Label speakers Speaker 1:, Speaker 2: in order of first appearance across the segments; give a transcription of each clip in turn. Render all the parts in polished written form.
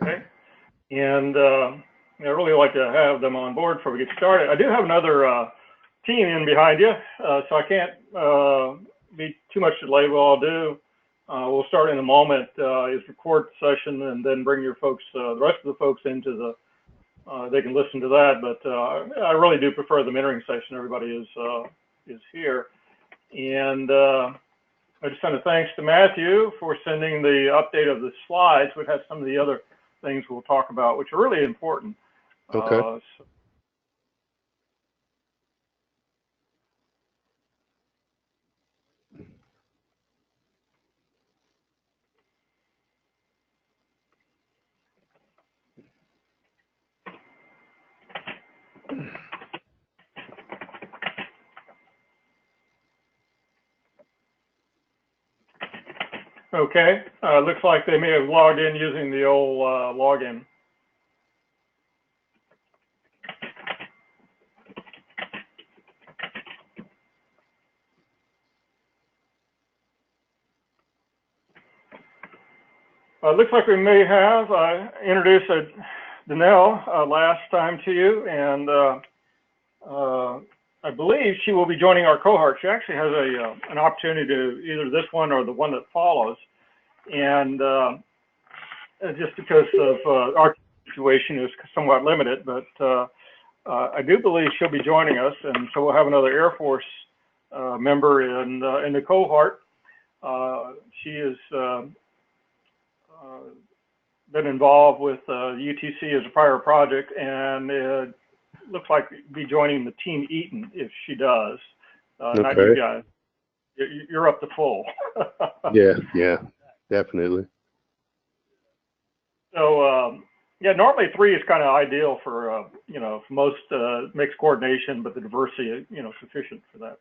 Speaker 1: Okay. And I really like to have them on board before we get started. I do have another team in behind you, so I can't be too much delay. What I'll do, we'll start in a moment, is record the session and then bring your folks, the rest of the folks into the, they can listen to that. But I really do prefer the mentoring session. Everybody is here. And I just send a thanks to Matthew for sending the update of the slides, which has some of the other things we'll talk about, which are really important.
Speaker 2: Okay.
Speaker 1: Okay, looks like they may have logged in using the old login. Looks like we may have introduced Danelle last time to you, and I believe she will be joining our cohort. She actually has an opportunity to either this one or the one that follows, and just because of our situation is somewhat limited, but I do believe she'll be joining us, and so we'll have another Air Force member in the cohort. She is been involved with UTC as a prior project, and it looks like be joining the Team Eaton if she does.
Speaker 2: Okay.
Speaker 1: Not you guys. You're up to full.
Speaker 2: Yeah, definitely.
Speaker 1: So yeah, normally 3 is kind of ideal for you know, for most mixed coordination, but the diversity, you know, sufficient for that.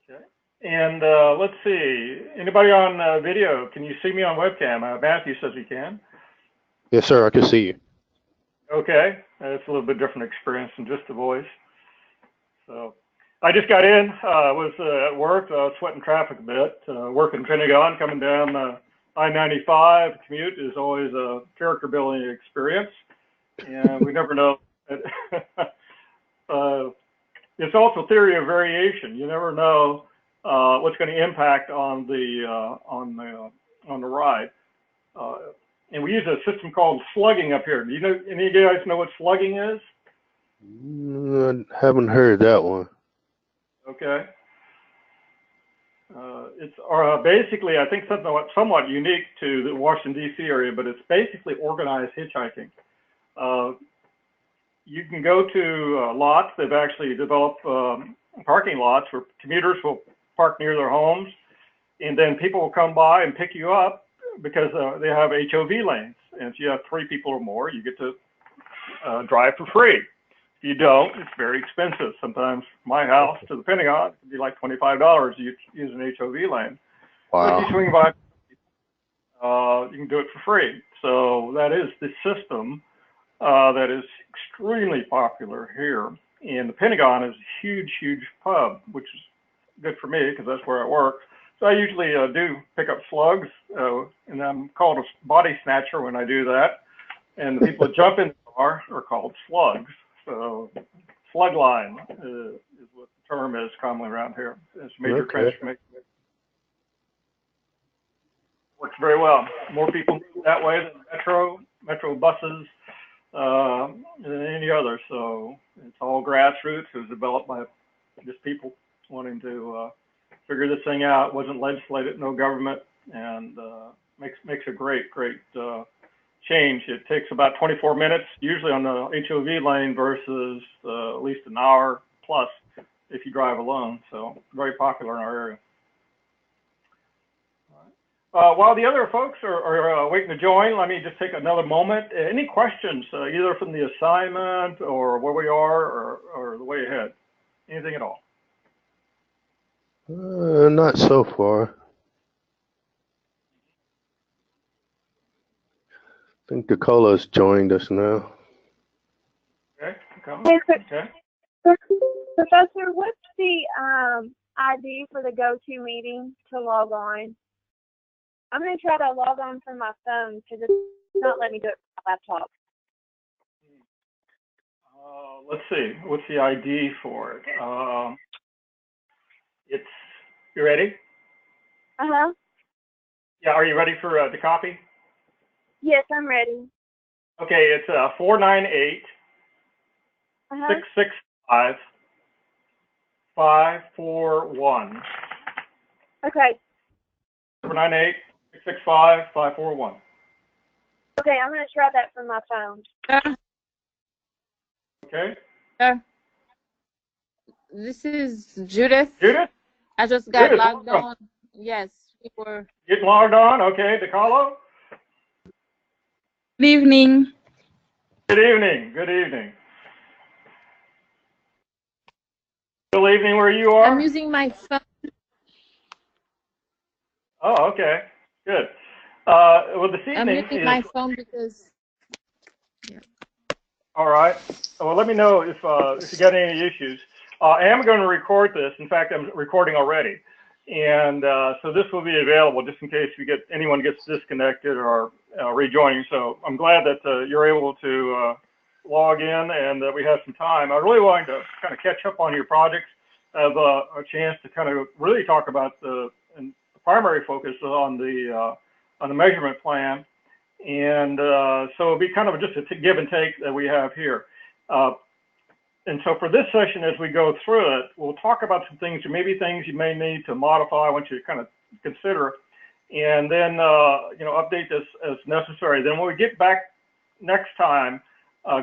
Speaker 1: Okay. And let's see, anybody on video? Can you see me on webcam? Matthew says he can.
Speaker 2: Yes, sir. I can see you.
Speaker 1: Okay, that's a little bit different experience than just the voice. So I just got in, was at work, sweating traffic a bit, working Pentagon, coming down I-95. Commute is always a character building experience, and we never know. It's also theory of variation. You never know what's going to impact on the ride. And we use a system called slugging up here. Do you know, any of you guys know what slugging is?
Speaker 2: I haven't heard that one.
Speaker 1: Okay. It's basically, I think, somewhat unique to the Washington, D.C. area, but it's basically organized hitchhiking. You can go to lots. They've actually developed parking lots where commuters will park near their homes, and then people will come by and pick you up because they have HOV lanes. And if you have 3 people or more, you get to drive for free. If you don't, it's very expensive. Sometimes my house to the Pentagon could be like $25 to use an HOV lane.
Speaker 2: Wow.
Speaker 1: So if you swing by, you can do it for free. So that is the system that is extremely popular here. And the Pentagon is a huge, huge pub, which is good for me because that's where I work. So I usually do pick up slugs, and I'm called a body snatcher when I do that. And the people that jump in the car are called slugs. So slug line is what the term is commonly around here. It's major transformation. Works very well. More people move that way than metro buses, than any other. So it's all grassroots. It was developed by just people wanting to figure this thing out. It wasn't legislated, no government, and makes a great change. It takes about 24 minutes, usually on the HOV lane, versus at least an hour plus if you drive alone. So very popular in our area. While the other folks are waiting to join, let me just take another moment. Any questions, either from the assignment or where we are or the way ahead? Anything at all?
Speaker 2: Not so far. I think Dakola's joined us now.
Speaker 1: Okay. Okay.
Speaker 3: Professor, what's the ID for the go-to meeting to log on? I'm going to try to log on from my phone because it's not letting me do it from my laptop.
Speaker 1: Let's see. What's the ID for it? You ready?
Speaker 3: Uh-huh.
Speaker 1: Yeah, are you ready for the copy?
Speaker 3: Yes, I'm ready.
Speaker 1: Okay, it's 498 665 541.
Speaker 3: Okay.
Speaker 1: 498 665 541.
Speaker 3: Okay, I'm going to try that from my phone.
Speaker 1: Okay.
Speaker 4: This is Judith.
Speaker 1: Judith?
Speaker 4: I just got
Speaker 1: Judith,
Speaker 4: logged
Speaker 1: welcome.
Speaker 4: on. Yes, we were.
Speaker 1: Getting logged on? Okay. DeCarlo?
Speaker 5: Good evening.
Speaker 1: Good evening. Good evening. Good evening where you are?
Speaker 4: I'm using my phone.
Speaker 1: Oh, okay. Good. Well, this
Speaker 4: I'm
Speaker 1: evening
Speaker 4: using
Speaker 1: is...
Speaker 4: my phone because... Yeah.
Speaker 1: All right. Well, let me know if you got any issues. I am going to record this. In fact, I'm recording already. And so this will be available just in case anyone gets disconnected or rejoining. So I'm glad that you're able to log in and that we have some time. I really wanted to kind of catch up on your projects, have a chance to kind of really talk about the primary focus on the measurement plan. And so it'll be kind of just a give and take that we have here. And so for this session, as we go through it, we'll talk about some things, or maybe things you may need to modify. I want you to kind of consider, and then update this as necessary. Then when we get back next time,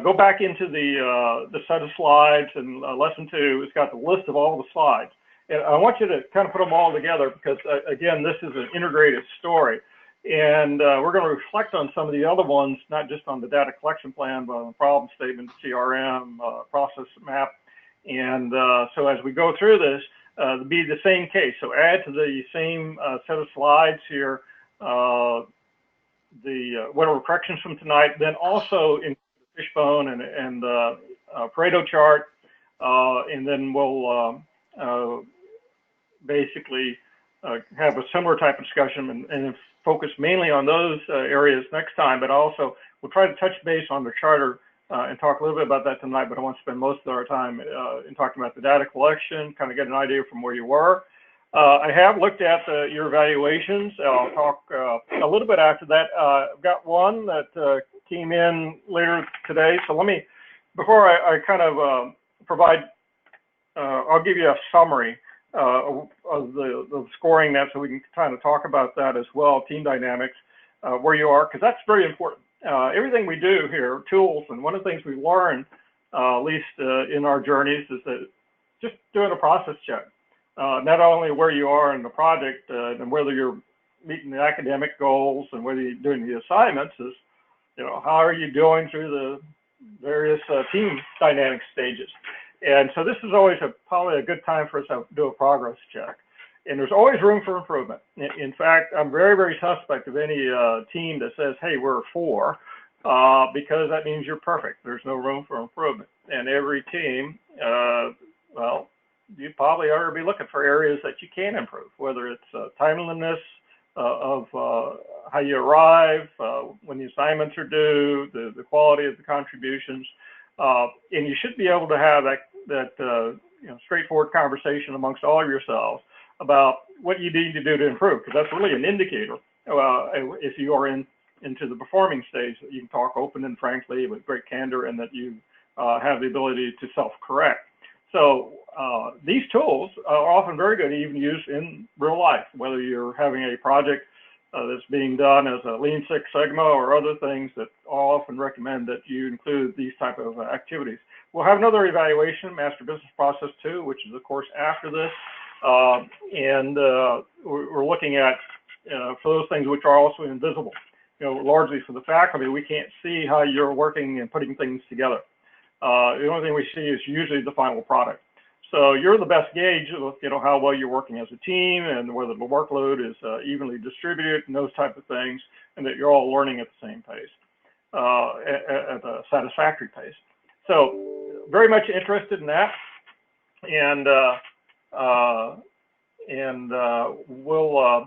Speaker 1: go back into the set of slides, and lesson 2, it's got the list of all the slides. And I want you to kind of put them all together because, again, this is an integrated story. And we're going to reflect on some of the other ones, not just on the data collection plan, but on the problem statement, CRM, process map. And so as we go through this, it'll be the same case. So add to the same set of slides here the whatever corrections from tonight, then also in the fishbone and Pareto chart, and then we'll basically have a similar type of discussion and focus mainly on those areas next time, but also we'll try to touch base on the charter and talk a little bit about that tonight, but I want to spend most of our time in talking about the data collection, kind of get an idea from where you were. I have looked at your evaluations. I'll talk a little bit after that. I've got one that came in later today. So let me, before I kind of provide, I'll give you a summary of the scoring that, so we can kind of talk about that as well, team dynamics, where you are, because that's very important. Everything we do here, tools, and one of the things we learn, at least in our journeys, is that just doing a process check, not only where you are in the project and whether you're meeting the academic goals and whether you're doing the assignments, is, how are you doing through the various team dynamic stages. And so this is always probably a good time for us to do a progress check. And there's always room for improvement. In fact, I'm very, very suspect of any team that says, hey, we're a 4, because that means you're perfect. There's no room for improvement. And every team, well, you probably ought to be looking for areas that you can improve, whether it's timeliness of how you arrive, when the assignments are due, the quality of the contributions. And you should be able to have that straightforward conversation amongst all of yourselves about what you need to do to improve, because that's really an indicator if you are into the performing stage, that you can talk open and frankly with great candor, and that you have the ability to self-correct. So these tools are often very good, even used in real life, whether you're having a project that's being done as a Lean Six Sigma or other things, that I'll often recommend that you include these type of activities. We'll have another evaluation, Master Business Process 2, which is of course after this. And we're looking at, for those things which are also invisible, largely for the faculty, we can't see how you're working and putting things together. The only thing we see is usually the final product. So you're the best gauge of, how well you're working as a team, and whether the workload is evenly distributed and those type of things, and that you're all learning at the same pace, at a satisfactory pace. So very much interested in that. and we'll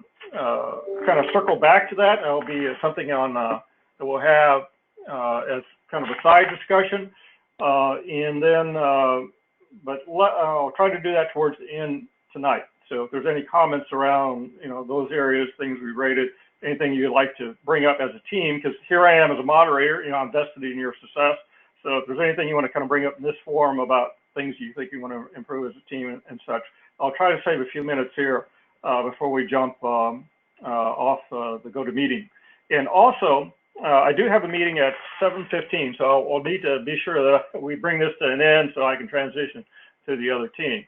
Speaker 1: kind of circle back to that. It'll be something on that we'll have as kind of a side discussion, and then but I'll try to do that towards the end tonight. So if there's any comments around, those areas, things we rated, anything you'd like to bring up as a team, because here I am as a moderator, I'm vested in your success. So if there's anything you want to kind of bring up in this forum about things you think you want to improve as a team and such, I'll try to save a few minutes here before we jump off the GoToMeeting. And also, I do have a meeting at 7:15, so I'll need to be sure that we bring this to an end so I can transition to the other team.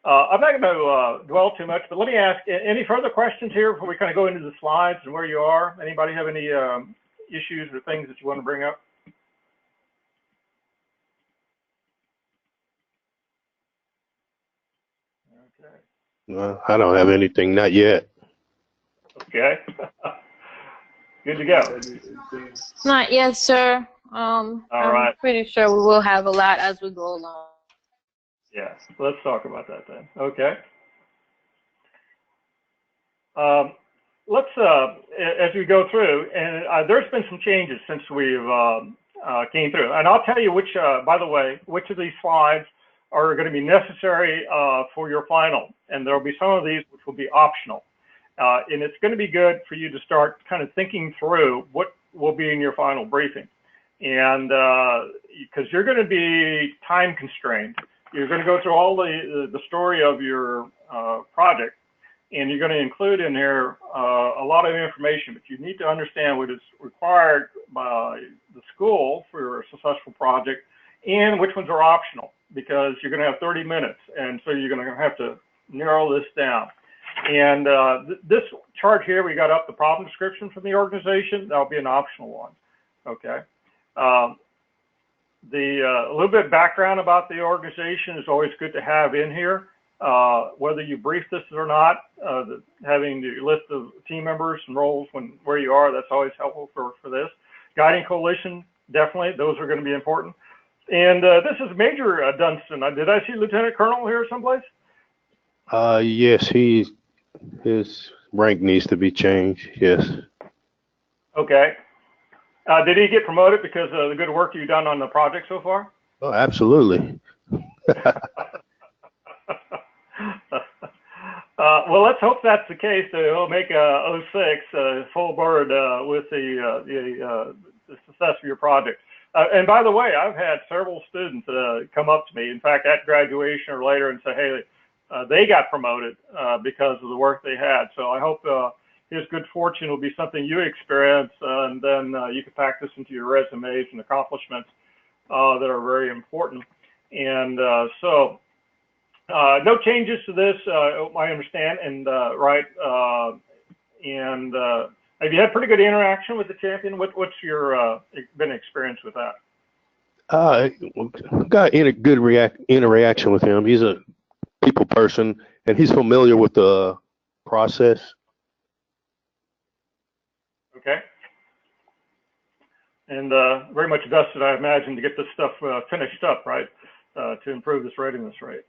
Speaker 1: I'm not going to dwell too much, but let me ask, any further questions here before we kind of go into the slides and where you are? Anybody have any issues or things that you want to bring up? Okay.
Speaker 2: Well, I don't have anything, not yet.
Speaker 1: Okay. Good to go.
Speaker 4: Not yet, sir.
Speaker 1: All
Speaker 4: I'm
Speaker 1: right.
Speaker 4: pretty sure we will have a lot as we go along.
Speaker 1: Yes, let's talk about that then. Okay. Let's, as we go through, and there's been some changes since we've came through. And I'll tell you which, by the way, which of these slides are going to be necessary for your final. And there'll be some of these which will be optional. And it's going to be good for you to start kind of thinking through what will be in your final briefing. And because you're going to be time constrained, you're going to go through all the story of your project, and you're going to include in there a lot of information, but you need to understand what is required by the school for a successful project and which ones are optional, because you're going to have 30 minutes. And so you're going to have to narrow this down. And this chart here, we got up the problem description from the organization. That'll be an optional one. Okay. A little bit of background about the organization is always good to have in here. Whether you brief this or not, having the list of team members and roles where you are, that's always helpful for this. Guiding coalition, definitely, those are going to be important. And this is Major Dunstan. Did I see Lieutenant Colonel here someplace?
Speaker 2: Yes, his rank needs to be changed. Yes.
Speaker 1: Okay. Did he get promoted because of the good work you've done on the project so far?
Speaker 2: Oh, absolutely.
Speaker 1: Well, let's hope that's the case. He'll make a 06 full bird with the success of your project. And by the way, I've had several students come up to me, in fact, at graduation or later, and say, hey, they got promoted because of the work they had. So I hope his good fortune will be something you experience, and then you can pack this into your resumes and accomplishments that are very important. And so no changes to this, I understand, and right. And have you had pretty good interaction with the champion? What's your been experience with that?
Speaker 2: Got in a good interaction with him. He's a people person, and he's familiar with the process.
Speaker 1: Okay. And very much vested, I imagine, to get this stuff finished up, right? To improve this readiness rate.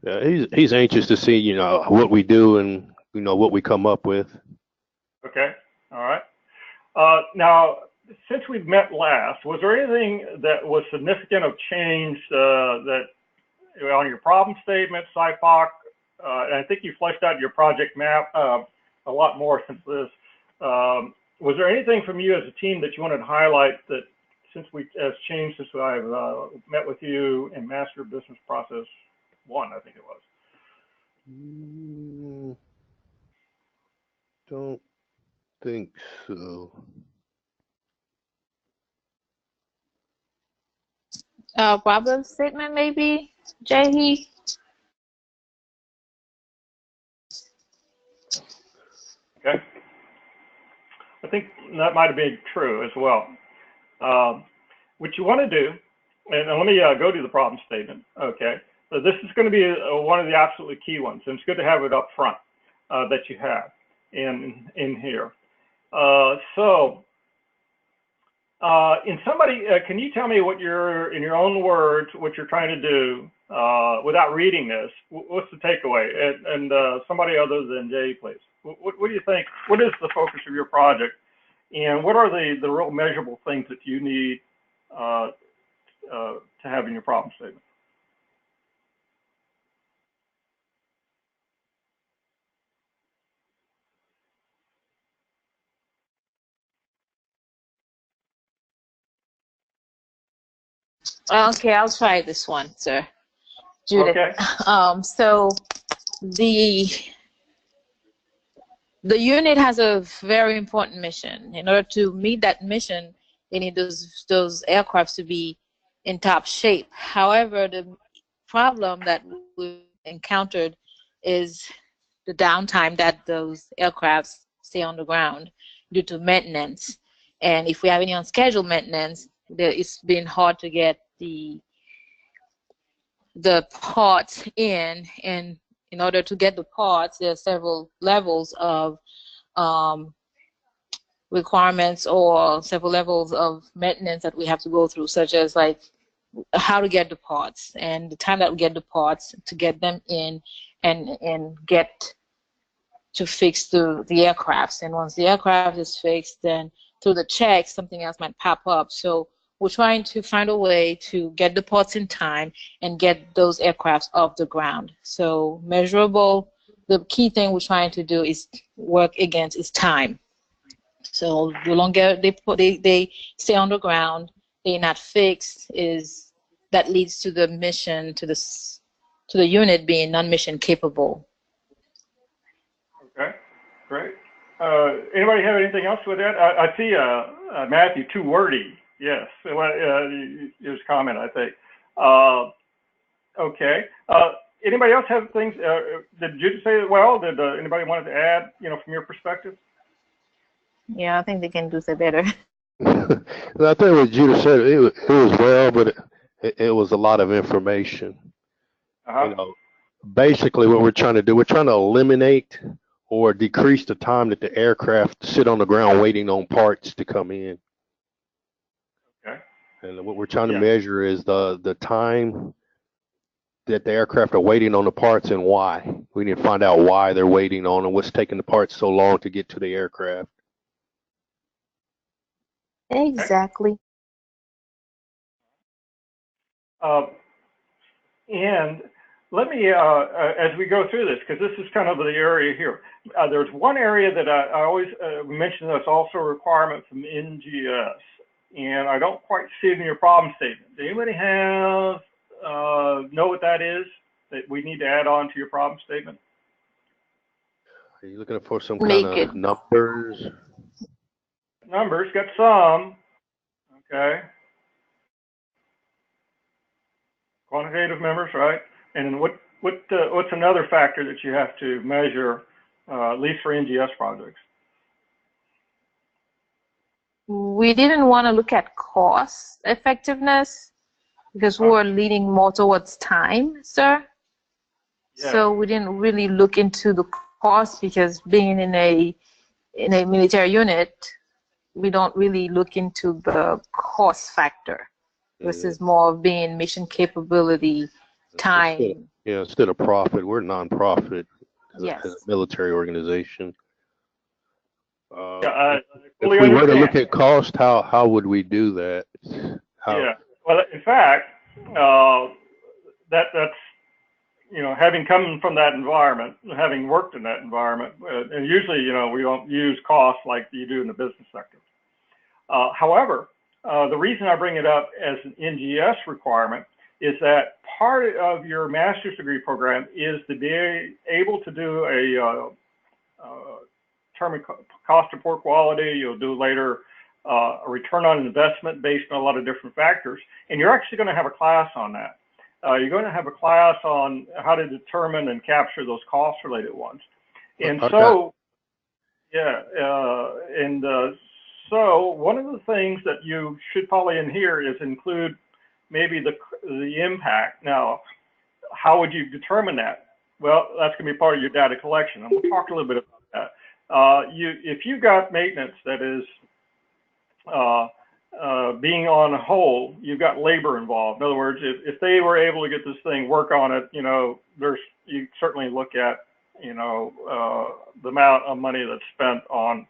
Speaker 2: Yeah, he's anxious to see, what we do and what we come up with.
Speaker 1: Okay. All right. Now, since we've met last, was there anything that was significant of change that on your problem statement, SciPoc, and I think you fleshed out your project map a lot more since this. Was there anything from you as a team that you wanted to highlight that has changed since I've met with you in Master Business Process 1, I think it was?
Speaker 2: Don't think so.
Speaker 4: Problem statement, maybe, Jahi?
Speaker 1: Okay. I think that might have been true as well. What you want to do, and let me go to the problem statement. Okay. So this is going to be one of the absolutely key ones, and it's good to have it up front that you have in here. Can you tell me what in your own words, what you're trying to do without reading this? What's the takeaway? And somebody other than Jay, please. What do you think? What is the focus of your project? And what are the real measurable things that you need to have in your problem statement?
Speaker 4: Okay, I'll try this one, sir. Judith.
Speaker 1: Okay.
Speaker 4: So the unit has a very important mission. In order to meet that mission, they need those aircrafts to be in top shape. However, the problem that we've encountered is the downtime that those aircrafts stay on the ground due to maintenance. And if we have any unscheduled maintenance, it's been hard to get the parts in, and in order to get the parts, there are several levels of requirements or several levels of maintenance that we have to go through, such as like how to get the parts and the time that we get the parts to get them in and get to fix the aircrafts. And once the aircraft is fixed, then through the check, something else might pop up. So we're trying to find a way to get the parts in time and get those aircrafts off the ground. So measurable, the key thing we're trying to do is work against is time. So the longer they stay on the ground, they're not fixed, that leads to the mission, to the unit being non-mission capable.
Speaker 1: Okay, great. Anybody have anything else with that? I see Matthew, too wordy. Yes, his comment, I think. Okay. Anybody else have things? Did Judy say it well? Did anybody want to add, from your perspective?
Speaker 4: Yeah, I think they can do that better.
Speaker 2: I think what Judah said, it was well, but it was a lot of information.
Speaker 1: Uh-huh.
Speaker 2: Basically what we're trying to do, we're trying to eliminate or decrease the time that the aircraft sit on the ground waiting on parts to come in.
Speaker 1: Okay.
Speaker 2: And what we're trying to measure is the time that the aircraft are waiting on the parts and why. We need to find out why they're waiting on and what's taking the parts so long to get to the aircraft.
Speaker 4: Exactly.
Speaker 1: And let me, as we go through this, because this is kind of the area here, there's one area that I always mention that's also a requirement from NGS, and I don't quite see it in your problem statement. Does anybody know what that is that we need to add on to your problem statement?
Speaker 2: Are you looking for some kind of numbers?
Speaker 1: Numbers, got some. Okay. Quantitative numbers, right? And then what's another factor that you have to measure, at least for NGS projects?
Speaker 4: We didn't want to look at cost effectiveness because we were leaning more towards time, sir. Yeah. So we didn't really look into the cost because being in a military unit, we don't really look into the cost factor. This is more of being mission capability, time.
Speaker 2: Instead of profit, we're non-profit as a military organization.
Speaker 1: I
Speaker 2: if we were to look at cost, how would we do that?
Speaker 1: Well, in fact, that's having come from that environment, having worked in that environment, and usually we don't use cost like you do in the business sector. However, the reason I bring it up as an NGS requirement is that part of your master's degree program is to be able to do a term cost of poor quality. You'll do later a return on investment based on a lot of different factors, and you're actually going to have a class on that. You're going to have a class on how to determine and capture those cost-related ones. And so, so one of the things that you should probably in here is include maybe the impact. Now, how would you determine that? Well, that's going to be part of your data collection, and we'll talk a little bit about that. If you've got maintenance that is being on hold, you've got labor involved. In other words, if they were able to get this thing, work on it, you certainly look at, the amount of money that's spent on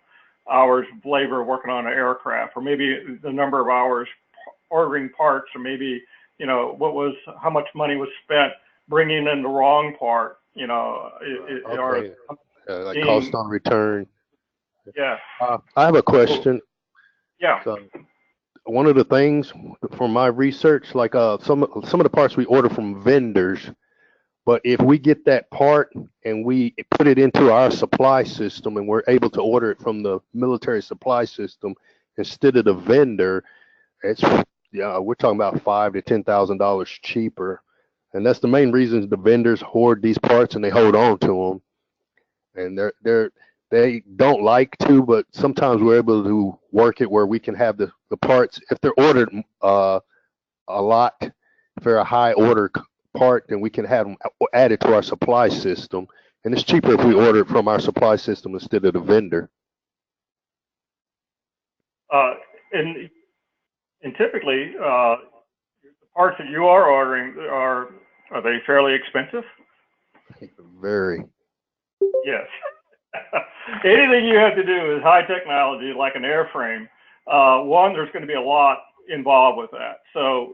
Speaker 1: hours of labor working on an aircraft, or maybe the number of hours ordering parts, or maybe, how much money was spent bringing in the wrong part,
Speaker 2: Okay. Like cost on return.
Speaker 1: Yeah.
Speaker 2: I have a question.
Speaker 1: Yeah.
Speaker 2: So, one of the things from my research, like some of the parts we order from vendors, but if we get that part and we put it into our supply system and we're able to order it from the military supply system instead of the vendor, we're talking about $5,000 to $10,000 cheaper, and that's the main reason the vendors hoard these parts and they hold on to them, and they don't like to, but sometimes we're able to work it where we can have the parts if they're ordered a lot, if they're a high order part, then we can have them added to our supply system, and it's cheaper if we order it from our supply system instead of the vendor.
Speaker 1: And typically, the parts that you are ordering are they fairly expensive?
Speaker 2: Very.
Speaker 1: Yes. Anything you have to do is high technology, like an airframe. There's going to be a lot involved with that. So,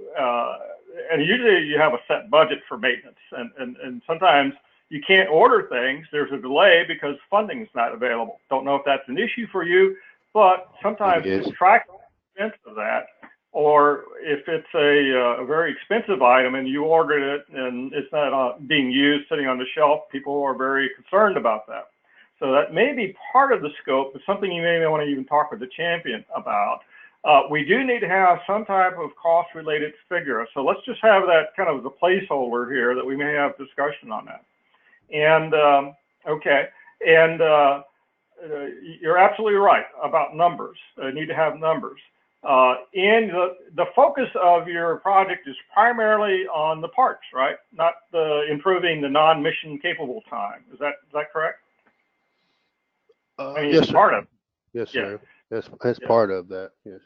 Speaker 1: and usually you have a set budget for maintenance, and sometimes you can't order things. There's a delay because funding is not available. Don't know if that's an issue for you, but sometimes to track the expense of that, or if it's a very expensive item and you ordered it and it's not being used, sitting on the shelf, people are very concerned about that. So that may be part of the scope, but something you may want to even talk with the champion about. We do need to have some type of cost-related figure. So let's just have that kind of as a placeholder here that we may have discussion on that. And, okay, and you're absolutely right about numbers. You need to have numbers. And the focus of your project is primarily on the parts, right? Not improving the non-mission capable time. Is that correct? I mean,
Speaker 2: yes, sir.
Speaker 1: Part of.
Speaker 2: Yes, sir. Yeah. That's part of that. Yes.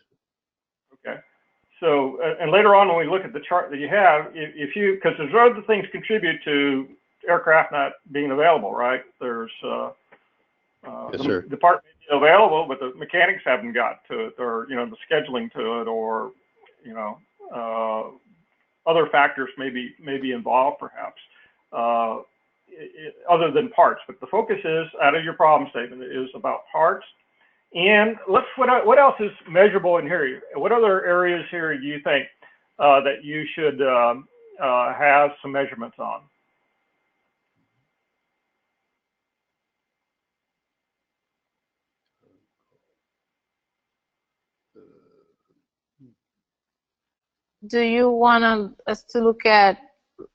Speaker 1: Okay. So, and later on when we look at the chart that you have, because there's other things contribute to aircraft not being available, right? There's
Speaker 2: yes, sir.
Speaker 1: The part may be available, but the mechanics haven't got to it, or the scheduling to it, or other factors may be involved, perhaps. Other than parts, but the focus is, out of your problem statement, is about parts. And what else is measurable in here? What other areas here do you think that you should have some measurements on?
Speaker 4: Do you want us to look at,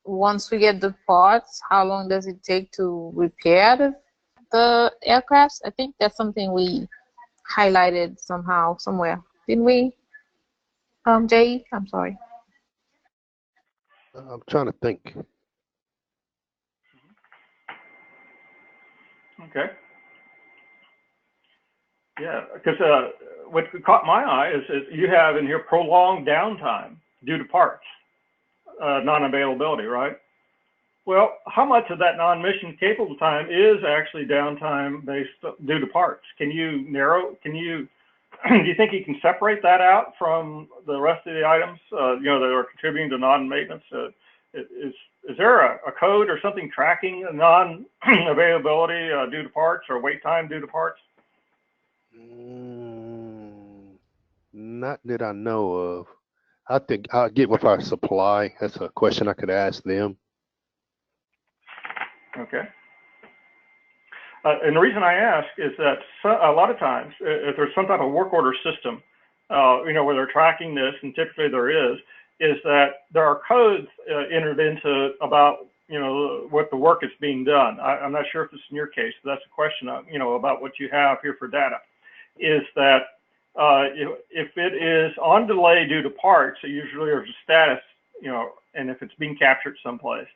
Speaker 4: once we get the parts, how long does it take to repair the aircrafts? I think that's something we highlighted somehow, somewhere. Didn't we, Jay? I'm sorry.
Speaker 2: I'm trying to think.
Speaker 1: Okay. Yeah, because what caught my eye is you have in here prolonged downtime due to parts, non-availability, right? Well, how much of that non-mission capable time is actually downtime based due to parts? Can you do you think you can separate that out from the rest of the items, that are contributing to non-maintenance? Is there a code or something tracking non-availability due to parts, or wait time due to parts?
Speaker 2: Not that I know of. I think I'll get with our supply. That's a question I could ask them.
Speaker 1: Okay. And the reason I ask is that a lot of times, if there's some type of work order system, where they're tracking this, and typically there is that there are codes entered into about, what the work is being done. I'm not sure if it's in your case, but that's a question, about what you have here for data, is that if it is on delay due to parts, it usually there's a status, and if it's being captured someplace.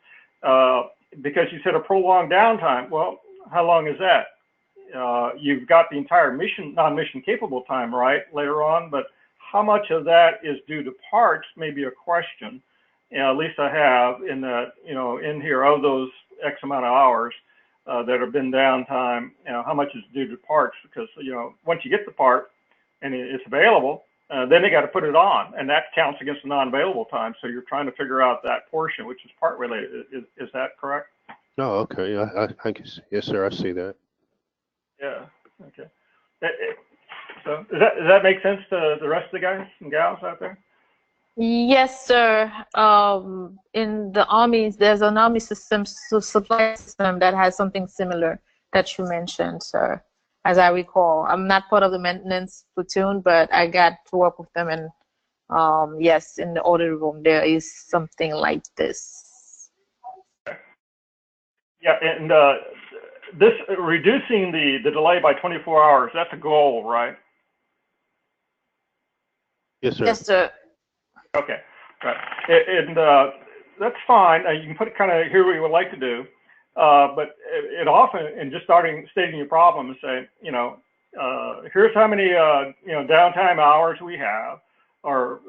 Speaker 1: Because you said a prolonged downtime, well, how long is that? You've got the entire non-mission capable time, right, later on, but how much of that is due to parts may be a question. At least I have in that, in here of those X amount of hours that have been downtime, how much is due to parts? Because, once you get the part and it's available, then they got to put it on, and that counts against the non-available time. So you're trying to figure out that portion, which is part related. Is that correct?
Speaker 2: No, okay. I can, yes, sir. I see that.
Speaker 1: Yeah. Okay. So does that make sense to the rest of the guys and gals out there?
Speaker 4: Yes, sir. In the armies, there's an army system, supply system that has something similar that you mentioned, sir. As I recall, I'm not part of the maintenance platoon, but I got to work with them, and yes, in the order room there is something like this.
Speaker 1: Yeah, and this reducing the delay by 24 hours, that's a goal, right?
Speaker 2: Yes, sir.
Speaker 4: Yes, sir.
Speaker 1: Okay, right. And that's fine. You can put it kind of here what you would like to do, but it often, and just stating your problem and say, here's how many, downtime hours we have, or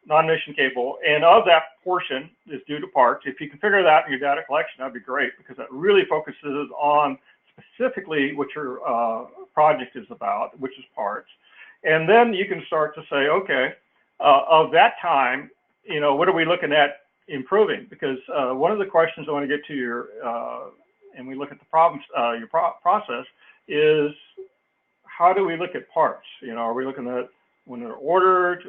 Speaker 1: non-mission capable, and of that portion is due to parts. If you can figure that in your data collection, that'd be great, because that really focuses on specifically what your project is about, which is parts. And then you can start to say, okay, of that time, what are we looking at improving? Because one of the questions I want to get to your, and we look at the problems, your process is, how do we look at parts? Are we looking at when they're ordered,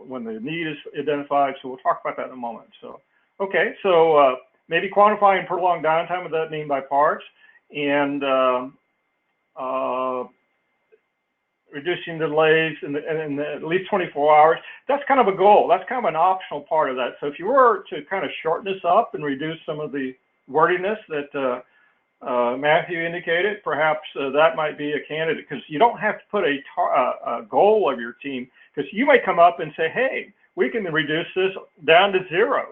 Speaker 1: when the need is identified? So we'll talk about that in a moment. So, okay, so maybe quantifying prolonged downtime, what does that mean by parts? And reducing delays in at least 24 hours. That's kind of a goal. That's kind of an optional part of that. So if you were to kind of shorten this up and reduce some of the wordiness that Matthew indicated, perhaps that might be a candidate, because you don't have to put a goal of your team, because you may come up and say, hey, we can reduce this down to 0,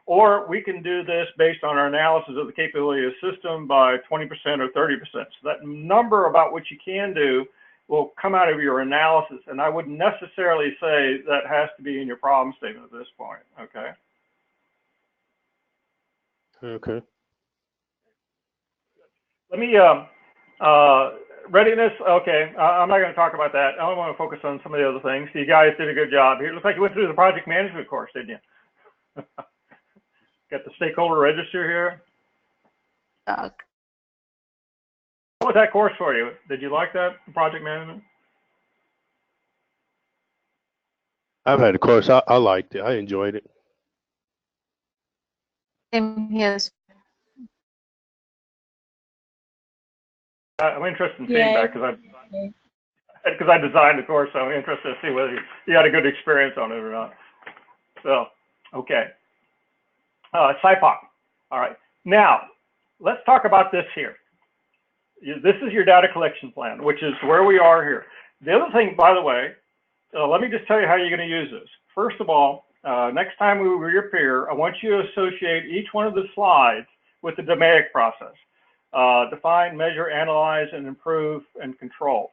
Speaker 1: or we can do this based on our analysis of the capability of the system by 20% or 30%. So that number about what you can do will come out of your analysis, and I wouldn't necessarily say that has to be in your problem statement at this point, okay?
Speaker 2: Okay.
Speaker 1: Let me, readiness, okay, I'm not gonna talk about that. I only wanna focus on some of the other things. You guys did a good job here. It looks like you went through the project management course, didn't you? Got the stakeholder register here. What was that course for you? Did you like that, project management?
Speaker 2: I've had a course. I liked it. I enjoyed it.
Speaker 4: Yes.
Speaker 1: I'm interested in feedback, because I designed the course, so I'm interested to see whether you had a good experience on it or not. So, okay. SIPOC. All right. Now, let's talk about this here. This is your data collection plan, which is where we are here. The other thing, by the way, let me just tell you how you're going to use this. First of all, next time we reappear, I want you to associate each one of the slides with the DMAIC process. Define, measure, analyze, and improve and control.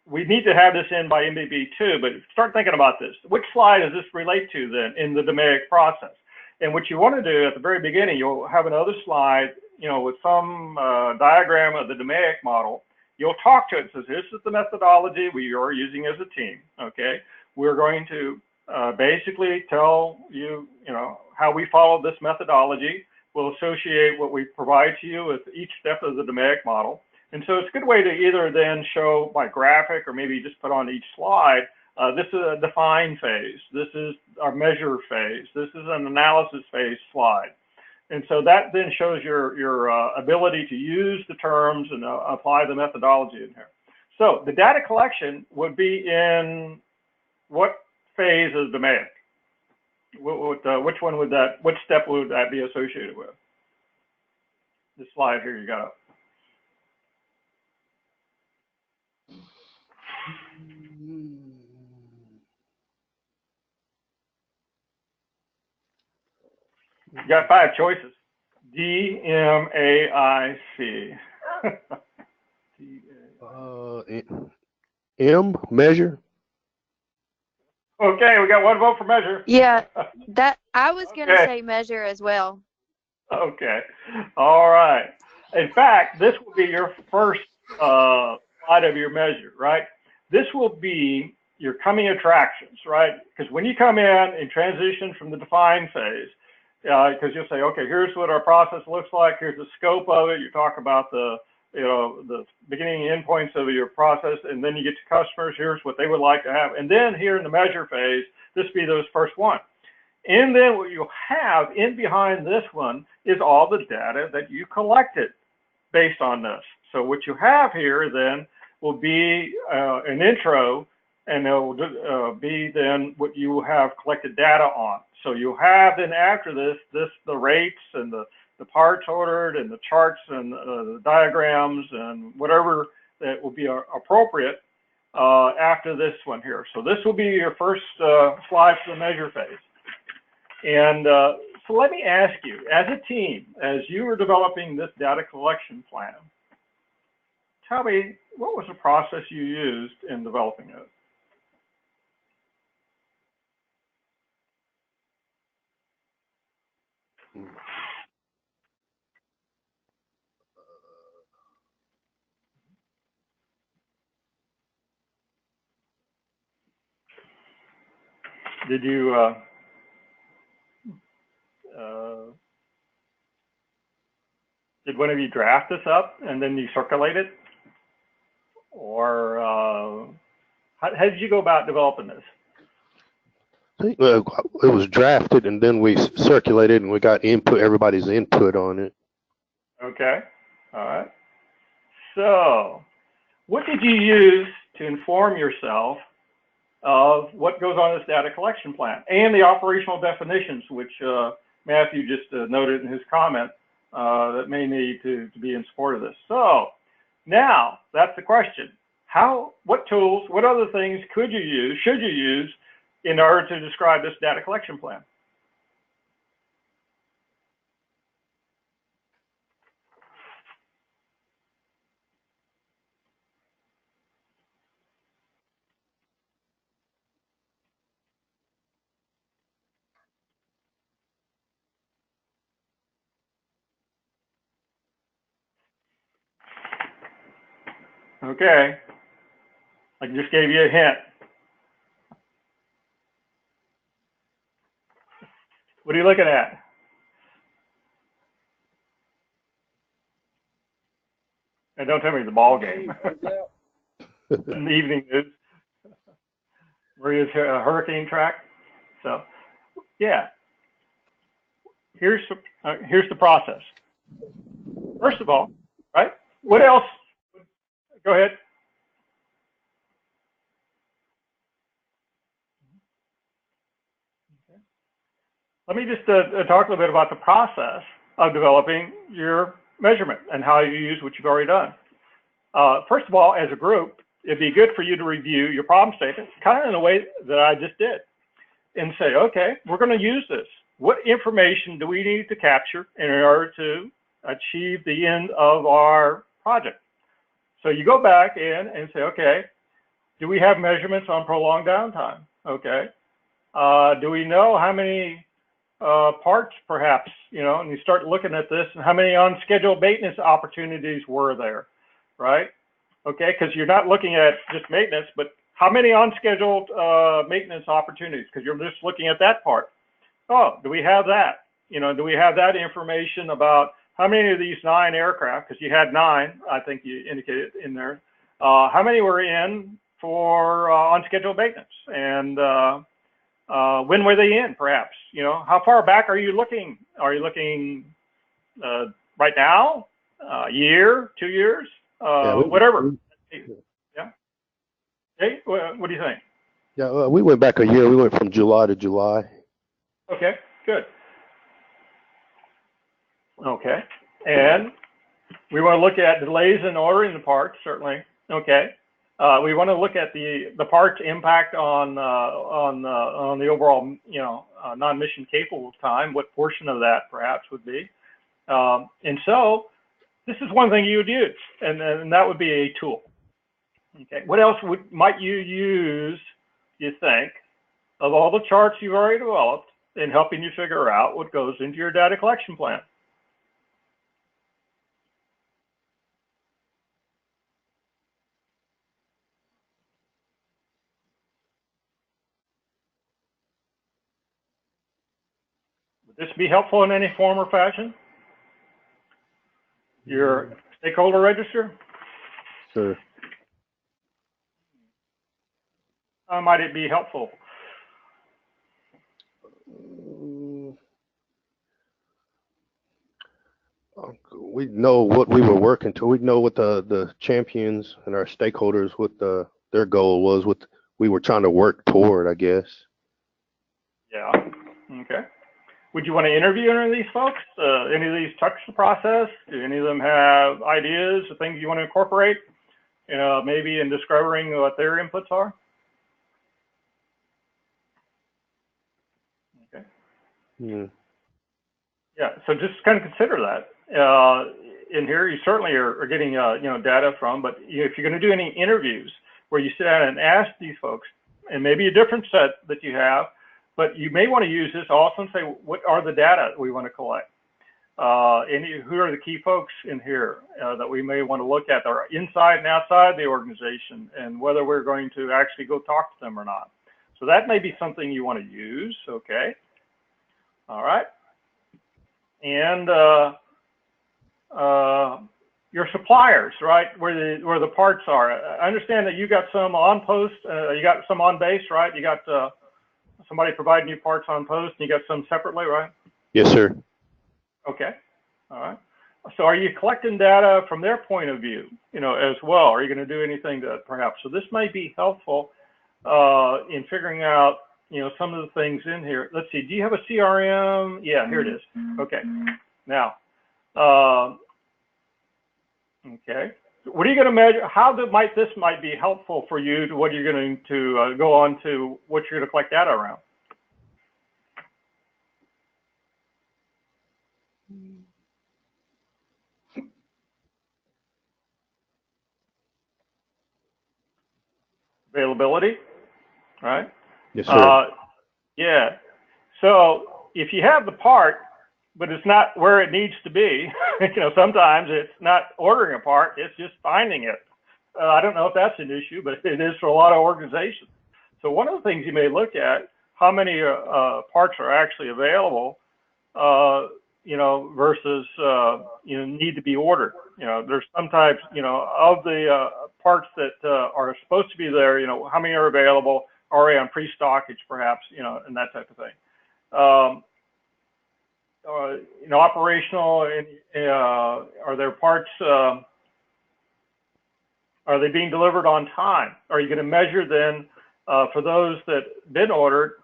Speaker 1: We need to have this in by MBB too, but start thinking about this. Which slide does this relate to then in the DMAIC process? And what you want to do at the very beginning, you'll have another slide, with some diagram of the DMAIC model. You'll talk to it. It says, this is the methodology we are using as a team, okay? We're going to basically tell you, how we follow this methodology. We'll associate what we provide to you with each step of the DMAIC model. And so it's a good way to either then show by graphic, or maybe just put on each slide, this is a define phase. This is our measure phase. This is an analysis phase slide. And so that then shows your ability to use the terms and apply the methodology in here. So the data collection would be in what phase of DMAIC? Which one would that, which step would that be associated with? This slide here you got up. You got 5 choices. D, M, A, I, C.
Speaker 2: M, measure.
Speaker 1: Okay, we got one vote for measure.
Speaker 5: Yeah, that I was gonna
Speaker 1: Okay.
Speaker 5: say measure as well.
Speaker 1: Okay. All right. In fact, this will be your first slide of your measure, right? This will be your coming attractions, right? Because when you come in and transition from the define phase, because you'll say, okay, here's what our process looks like. Here's the scope of it. You talk about the, the beginning and end points of your process, and then you get to customers. Here's what they would like to have. And then here in the measure phase, this will be those first one. And then what you'll have in behind this one is all the data that you collected based on this. So what you have here then will be an intro, and it will be then what you have collected data on. So you have then after this the rates and the parts ordered and the charts and the diagrams and whatever that will be appropriate after this one here. So this will be your first slide for the measure phase. And so let me ask you, as a team, as you were developing this data collection plan, tell me, what was the process you used in developing it? Did you did one of you draft this up and then you circulate it? Or how did you go about developing this?
Speaker 2: It was drafted and then we circulated and we got input, everybody's input on it.
Speaker 1: Okay, all right. So what did you use to inform yourself of what goes on this data collection plan and the operational definitions, which Matthew just noted in his comment that may need to be in support of this. So now that's the question. What tools, what other things could you use, should you use in order to describe this data collection plan? Okay, I just gave you a hint. What are you looking at? And don't tell me the ball game. In the evening news. Maria's hurricane track. So, yeah. Here's the process. First of all, right? What else? Go ahead. Let me just talk a little bit about the process of developing your measurement and how you use what you've already done. First of all, as a group, it'd be good for you to review your problem statement, kind of in the way that I just did, and say, okay, we're going to use this. What information do we need to capture in order to achieve the end of our project? So you go back in and say, okay, do we have measurements on prolonged downtime? Okay. Do we know how many parts perhaps, and you start looking at this and how many unscheduled maintenance opportunities were there, right? Okay, because you're not looking at just maintenance, but how many unscheduled maintenance opportunities? Because you're just looking at that part. Oh, do we have that? Do we have that information about how many of these 9 aircraft, because you had 9, I think you indicated in there, how many were in for unscheduled maintenance? And when were they in, perhaps? How far back are you looking? Are you looking right now? A year, 2 years? Whatever. Yeah. Hey, what do you think?
Speaker 2: Yeah, we went back a year. We went from July to July.
Speaker 1: Okay, good. Okay, and we want to look at delays in ordering the parts, certainly. Okay, we want to look at the parts impact on the overall, non-mission capable time. What portion of that perhaps would be, and so this is one thing you would use, and that would be a tool. Okay, what else might you use, you think, of all the charts you've already developed and helping you figure out what goes into your data collection plan. Would this be helpful in any form or fashion? Your stakeholder register?
Speaker 2: Sure.
Speaker 1: How might it be helpful?
Speaker 2: We know what we were working to. We know what the champions and our stakeholders, what their goal was, what we were trying to work toward, I guess.
Speaker 1: Yeah. Okay. Would you want to interview any of these folks? Any of these touch the process? Do any of them have ideas or things you want to incorporate? Maybe in discovering what their inputs are? Okay.
Speaker 2: Hmm.
Speaker 1: Yeah. So just kind of consider that. In here, you certainly are getting data from, but if you're going to do any interviews where you sit down and ask these folks, and maybe a different set that you have, but you may want to use this also and say, what are the data we want to collect? Who are the key folks in here that we may want to look at that are inside and outside the organization, and whether we're going to actually go talk to them or not. So that may be something you want to use. Okay. All right. And your suppliers, right? Where the parts are. I understand that you got some on post, you got some on base, right? You got somebody providing you parts on post, and you got some separately, right?
Speaker 2: Yes, sir.
Speaker 1: Okay. All right. So are you collecting data from their point of view, as well? Are you going to do anything to perhaps? So this might be helpful in figuring out, some of the things in here. Let's see. Do you have a CRM? Yeah, here it is. Okay. Now, okay. What are you going to measure? How this might be helpful for you to what you're going to go on to what you're going to collect data around? Availability, right?
Speaker 2: Yes, sir.
Speaker 1: Yeah. So if you have the part, but it's not where it needs to be, sometimes it's not ordering a part, it's just finding it. I don't know if that's an issue, but it is for a lot of organizations. So one of the things you may look at, how many parts are actually available, versus, need to be ordered. There's sometimes, of the parts that are supposed to be there, how many are available, are they on pre-stockage perhaps, and that type of thing. Operational, are there parts, are they being delivered on time? Are you going to measure then for those that been ordered,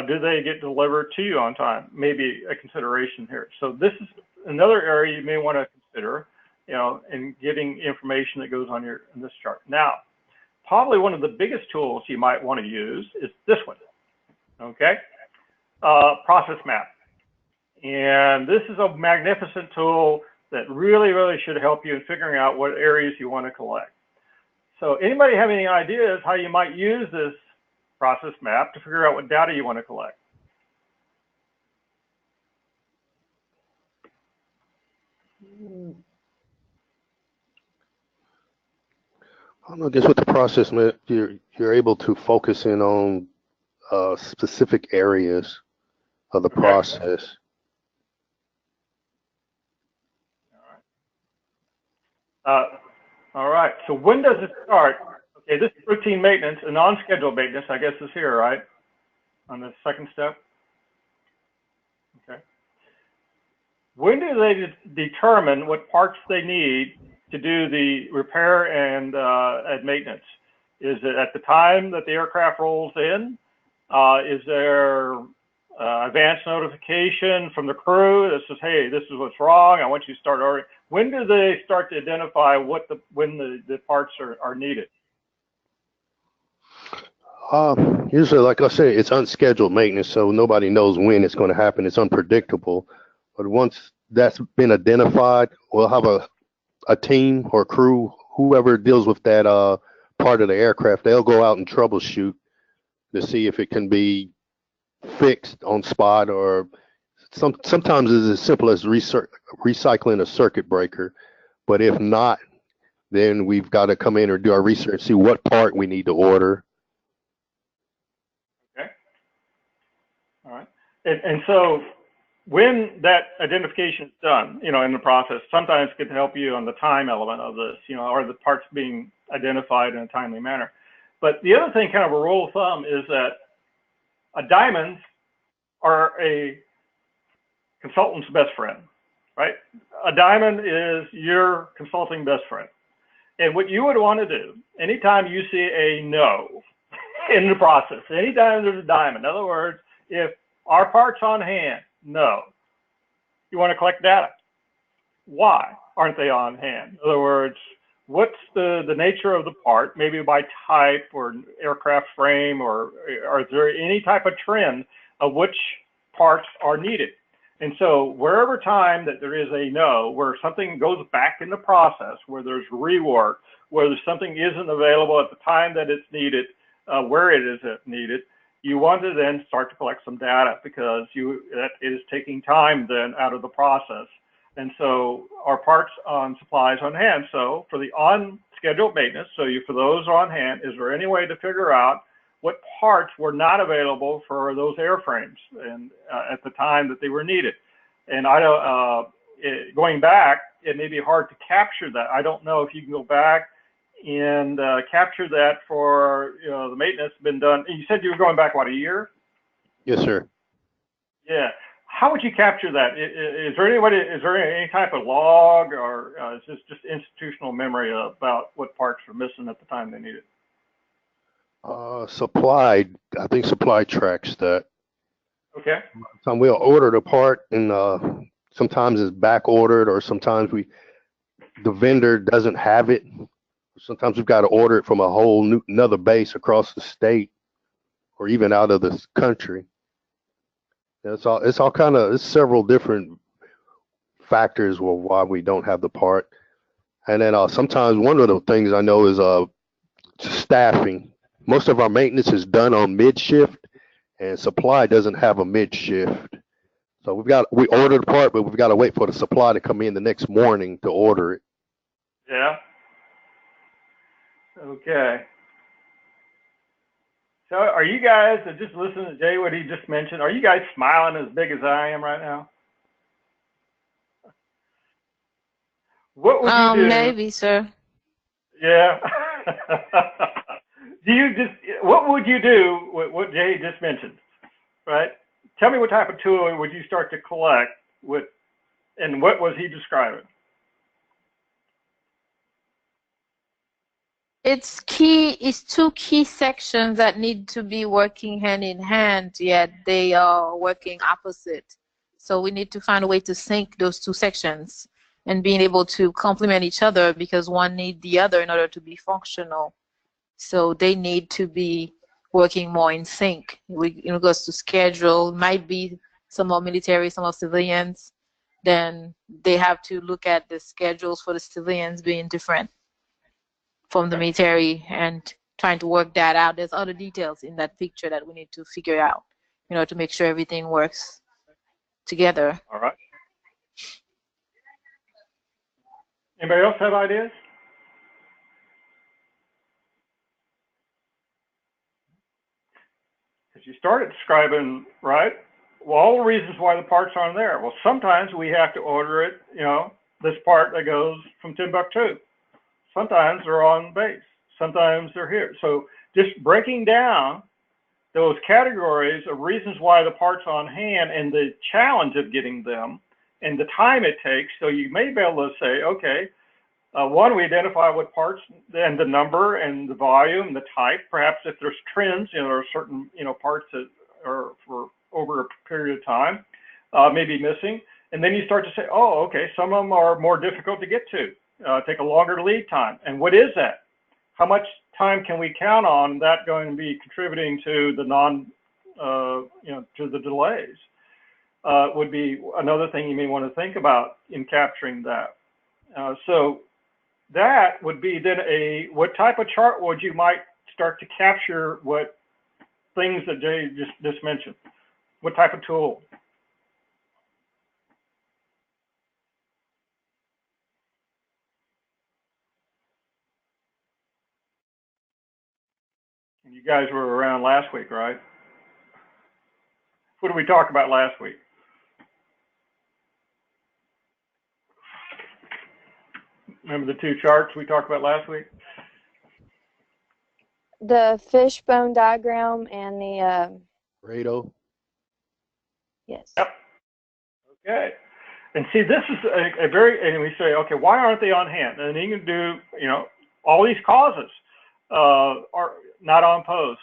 Speaker 1: do they get delivered to you on time? Maybe a consideration here. So this is another area you may want to consider, in getting information that goes on in this chart. Now, probably one of the biggest tools you might want to use is this one, okay? Process map. And this is a magnificent tool that really, really should help you in figuring out what areas you want to collect. So anybody have any ideas how you might use this process map to figure out what data you want to collect?
Speaker 2: I don't know, I guess with the process map, you're able to focus in on specific areas of the process.
Speaker 1: All right. So when does it start? Okay, this is routine maintenance and non-scheduled maintenance, I guess, is here, right? On the second step. Okay. When do they determine what parts they need to do the repair and maintenance? Is it at the time that the aircraft rolls in? Is there advance notification from the crew that says, hey, this is what's wrong, I want you to start ordering? When do they start to identify when the parts are needed?
Speaker 2: Usually, like I said, it's unscheduled maintenance, so nobody knows when it's going to happen. It's unpredictable. But once that's been identified, we'll have a team or crew, whoever deals with that part of the aircraft, they'll go out and troubleshoot to see if it can be fixed on spot, or sometimes it's as simple as recycling a circuit breaker. But if not, then we've got to come in or do our research, see what part we need to order.
Speaker 1: Okay. All right. And so when that identification is done, in the process, sometimes it can help you on the time element of this, are the parts being identified in a timely manner. But the other thing, kind of a rule of thumb, is that diamonds are a consultant's best friend, right? A diamond is your consulting best friend. And what you would want to do, anytime you see a no in the process, anytime there's a diamond, in other words, if our part's on hand, no, you want to collect data. Why aren't they on hand? In other words, what's the nature of the part, maybe by type or aircraft frame, or is there any type of trend of which parts are needed? And so wherever time that there is a no, where something goes back in the process, where there's rework, where there's something isn't available at the time that it's needed, where it is needed, you want to then start to collect some data, because that is taking time then out of the process. And so our parts on supplies on hand. So for the on-scheduled maintenance, for those on hand, is there any way to figure out what parts were not available for those airframes and at the time that they were needed? And I don't, going back, it may be hard to capture that. I don't know if you can go back and capture that for the maintenance been done. You said you were going back, what, a year?
Speaker 2: Yes, sir.
Speaker 1: Yeah. How would you capture that? Is there any type of log, or is this just institutional memory about what parts were missing at the time they needed?
Speaker 2: Supply, I think supply tracks that.
Speaker 1: Okay.
Speaker 2: Sometimes we'll order the part, and sometimes it's back ordered, or sometimes the vendor doesn't have it. Sometimes we've got to order it from a whole another base across the state, or even out of the country. It's several different factors why we don't have the part. And then sometimes one of the things I know is staffing. Most of our maintenance is done on mid shift, and supply doesn't have a mid shift. So we order the part, but we've got to wait for the supply to come in the next morning to order it.
Speaker 1: Yeah. Okay. So are you guys, just listening to Jay, what he just mentioned, are you guys smiling as big as I am right now? What would you do?
Speaker 4: Maybe, sir.
Speaker 1: Yeah. What would you do with what Jay just mentioned, right? Tell me what type of tool would you start to collect and what was he describing?
Speaker 4: It's two key sections that need to be working hand in hand, yet they are working opposite. So we need to find a way to sync those two sections and being able to complement each other, because one needs the other in order to be functional. So they need to be working more in sync. In regards to schedule, might be some are military, some are civilians. Then they have to look at the schedules for the civilians being different from the military and trying to work that out. There's other details in that picture that we need to figure out, to make sure everything works together.
Speaker 1: All right. Anybody else have ideas? Because you started describing, right? Well, all the reasons why the parts aren't there. Well, sometimes we have to order it, this part that goes from Timbuktu. Sometimes they're on base. Sometimes they're here. So just breaking down those categories of reasons why the part's on hand and the challenge of getting them and the time it takes. So you may be able to say, okay, one, we identify what parts and the number and the volume, the type. Perhaps if there's trends, there are certain, parts that are for over a period of time, maybe missing. And then you start to say, oh, okay, some of them are more difficult to get to, take a longer lead time. And what is that? How much time can we count on that going to be contributing to the to the delays? Would be another thing you may want to think about in capturing that. So that would be then what type of chart would you might start to capture what things that Jay just mentioned? What type of tool? You guys were around last week, right? What did we talk about last week? Remember the two charts we talked about last week?
Speaker 3: The fishbone diagram and the,
Speaker 2: Rado.
Speaker 3: yes.
Speaker 1: Yep. Okay. And see, this is a very, and we say, okay, why aren't they on hand? And then you can do, you know, all these causes are not on post.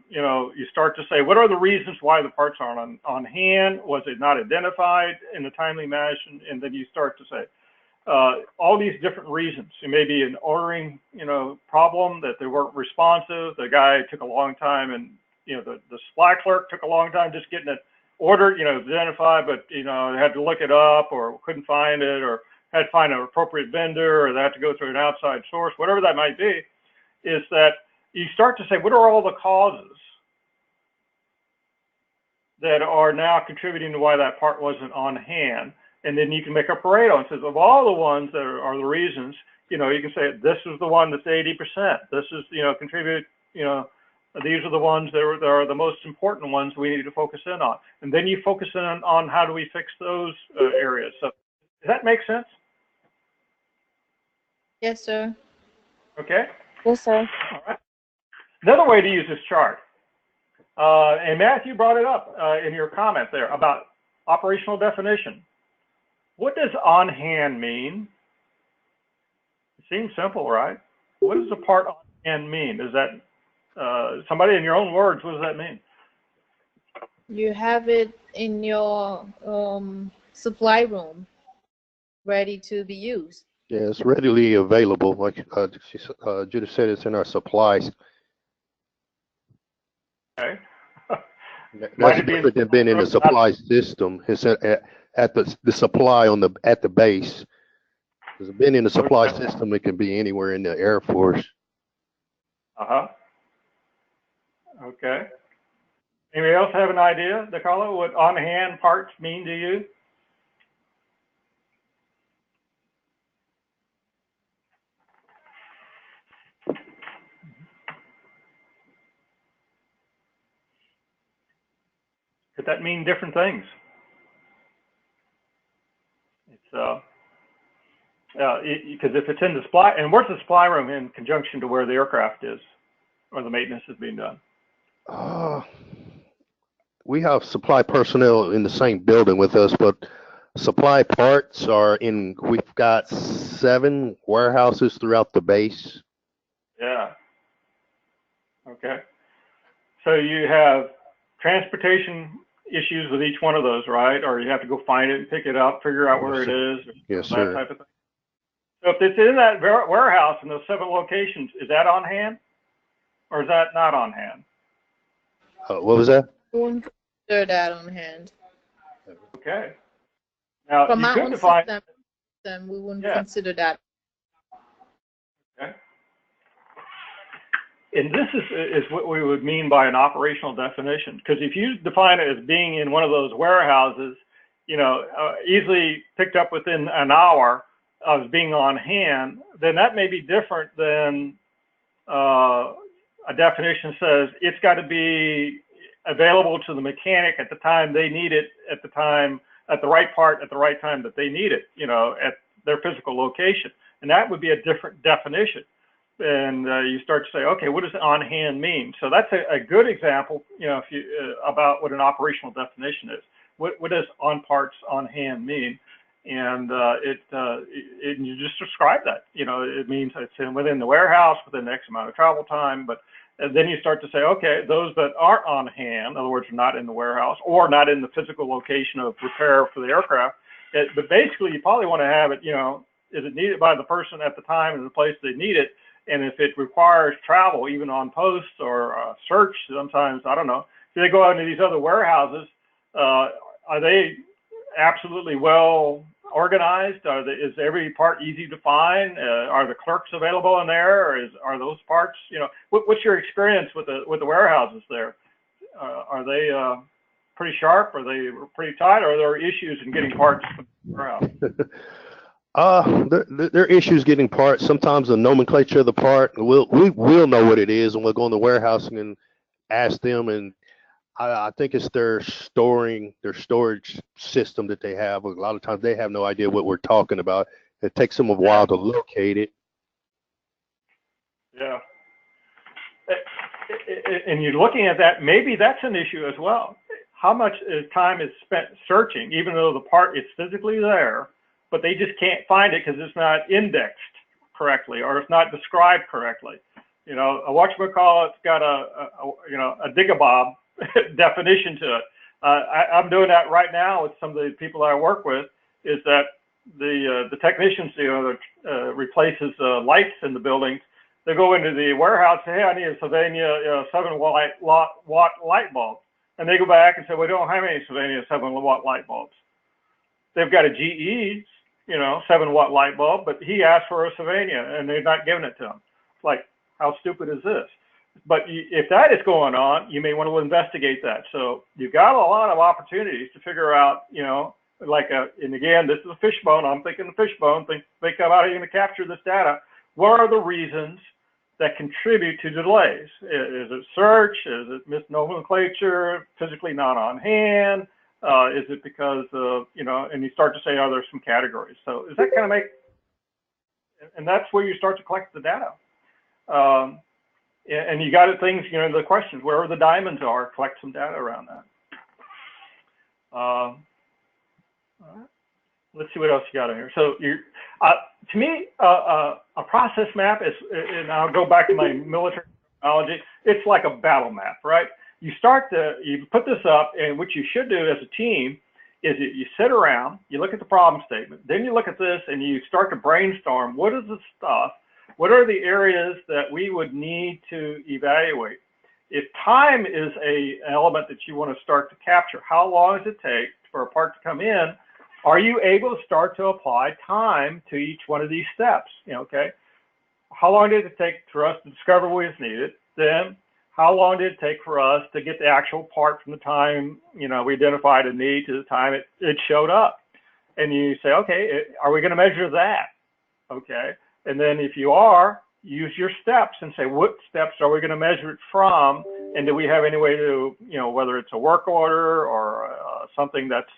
Speaker 1: You know, you start to say, what are the reasons why the parts aren't on hand? Was it not identified in a timely fashion? And then you start to say, all these different reasons. It may be an ordering, you know, problem that they weren't responsive. The guy took a long time, and you know, the supply clerk took a long time just getting it ordered, you know, identified, but you know, they had to look it up or couldn't find it, or had to find an appropriate vendor, or they had to go through an outside source, whatever that might be. Is that you start to say, what are all the causes that are now contributing to why that part wasn't on hand? And then you can make a Pareto and says, of all the ones that are the reasons, you know, you can say, this is the one that's 80%. This is, you know, contribute, you know, these are the ones that are the most important ones we need to focus in on. And then you focus in on how do we fix those areas. So does that make sense?
Speaker 4: Yes, sir.
Speaker 1: Okay.
Speaker 3: Yes, sir.
Speaker 1: All right. Another way to use this chart, and Matthew brought it up in your comment there about operational definition. What does on hand mean? It seems simple, right? What does a part on hand mean? Is that somebody in your own words, what does that mean?
Speaker 4: You have it in your supply room, ready to be used.
Speaker 2: Yeah, it's readily available. Like Judith said, it's in our supplies.
Speaker 1: Okay.
Speaker 2: That's better than being in the supply system. It's at the supply at the base. Because being in the supply system, it can be anywhere in the Air Force.
Speaker 1: Uh-huh. Okay. Anybody else have an idea, DeCarlo, what on-hand parts mean to you? Could that mean different things? It's because if it's in the supply, and where's the supply room in conjunction to where the aircraft is, or the maintenance is being done?
Speaker 2: We have supply personnel in the same building with us, but supply parts are we've got 7 warehouses throughout the base.
Speaker 1: Yeah. Okay. So you have transportation issues with each one of those, right? Or you have to go find it and pick it up, figure out where it is,
Speaker 2: yes,
Speaker 1: that
Speaker 2: sir.
Speaker 1: type of thing. So if it's in that warehouse in those 7 locations, is that on hand, or is that not on hand?
Speaker 2: What was that?
Speaker 4: We wouldn't consider that on hand.
Speaker 1: Okay. Now
Speaker 4: From
Speaker 1: you
Speaker 4: my
Speaker 1: could
Speaker 4: own
Speaker 1: define.
Speaker 4: system, we wouldn't
Speaker 1: Yeah.
Speaker 4: consider that.
Speaker 1: Okay. And this is what we would mean by an operational definition. Because if you define it as being in one of those warehouses, you know, easily picked up within an hour of being on hand, then that may be different than a definition says it's got to be available to the mechanic at the time they need it, at the right part at the right time that they need it, you know, at their physical location. And that would be a different definition. And you start to say, okay, what does on hand mean? So that's a good example, you know, if you about what an operational definition is. What does on parts on hand mean? And you just describe that. You know, it means it's within the warehouse within X amount of travel time. But then you start to say, okay, those that aren't on hand, in other words, not in the warehouse or not in the physical location of repair for the aircraft. But basically, you probably want to have it. You know, is it needed by the person at the time and the place they need it? And if it requires travel, even on post or search, sometimes, I don't know, if they go out into these other warehouses, are they absolutely well organized? Is every part easy to find? Are the clerks available in there, or are those parts? You know, what's your experience with the warehouses there? Are they pretty sharp? Are they pretty tight? Or are there issues in getting parts around?
Speaker 2: There are issues getting parts. Sometimes the nomenclature of the part, we'll know what it is, and we'll go in the warehouse and ask them. And I think it's their storage system that they have. A lot of times they have no idea what we're talking about. It takes them a while to locate it.
Speaker 1: Yeah. And you're looking at that, maybe that's an issue as well. How much time is spent searching, even though the part is physically there, but they just can't find it because it's not indexed correctly or it's not described correctly. You know, a whatchamacallit's got a digabob definition to it. I'm doing that right now with some of the people I work with, is that the technicians, that replaces lights in the buildings, they go into the warehouse and say, hey, I need a Sylvania 7-watt light bulb. And they go back and say, we don't have any Sylvania 7-watt light bulbs. They've got a GE, 7-watt light bulb, but he asked for a Sylvania and they're not giving it to him. It's like, how stupid is this? But if that is going on, you may want to investigate that. So you've got a lot of opportunities to figure out, and again, this is a fishbone. I'm thinking the fishbone. Think about how you're going to capture this data. What are the reasons that contribute to delays? Is it search? Is it misnomenclature? Physically not on hand? Is it because and you start to say, oh, there's some categories. So is that kind of and that's where you start to collect the data. And you got things, the questions, where the diamonds are, collect some data around that. All right. Let's see what else you got in here. So to me, a process map is, and I'll go back to my military terminology, it's like a battle map, right? You put this up, and what you should do as a team is you sit around, you look at the problem statement, then you look at this and you start to brainstorm, what is the stuff, what are the areas that we would need to evaluate? If time is an element that you want to start to capture, how long does it take for a part to come in? Are you able to start to apply time to each one of these steps? Okay. How long did it take for us to discover what is needed? Then how long did it take for us to get the actual part from the time, we identified a need to the time it showed up? And you say, okay, are we going to measure that? Okay. And then if you are, use your steps and say, what steps are we going to measure it from? And do we have any way to, whether it's a work order or something that's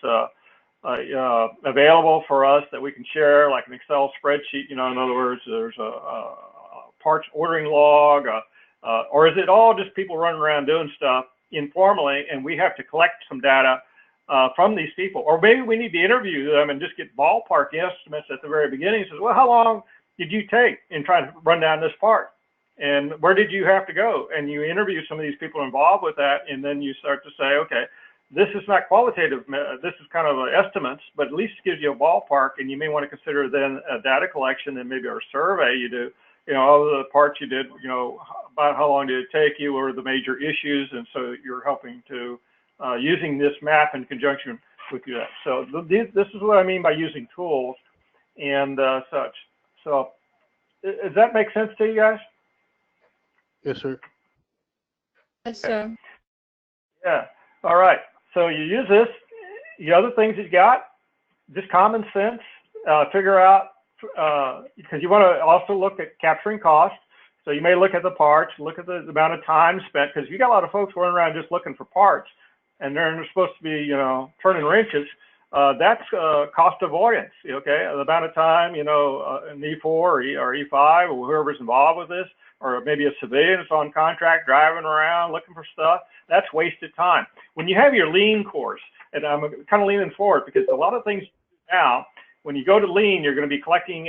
Speaker 1: available for us that we can share, like an Excel spreadsheet, in other words, there's a parts ordering log, or is it all just people running around doing stuff informally and we have to collect some data from these people? Or maybe we need to interview them and just get ballpark estimates at the very beginning. Says, well, how long did you take in trying to run down this part? And where did you have to go? And you interview some of these people involved with that, and then you start to say, okay, this is not qualitative, this is kind of estimates, but at least it gives you a ballpark, and you may want to consider then a data collection and maybe a survey you do, all the parts you did, about how long did it take you, or the major issues, and so you're helping to, using this map in conjunction with that. So this is what I mean by using tools and such. So does that make sense to you guys?
Speaker 2: Yes, sir.
Speaker 4: Yes, sir.
Speaker 1: Yeah. All right. So you use this. The other things you got, just common sense. Figure out, because you want to also look at capturing costs. So you may look at the parts, look at the amount of time spent, because you got a lot of folks running around just looking for parts, and they're supposed to be, turning wrenches. That's cost avoidance. Okay, the amount of time, an E4 or E5 or whoever's involved with this, or maybe a civilian that's on contract driving around looking for stuff. That's wasted time. When you have your lean course, and I'm kind of leaning forward because a lot of things now, when you go to lean, you're going to be collecting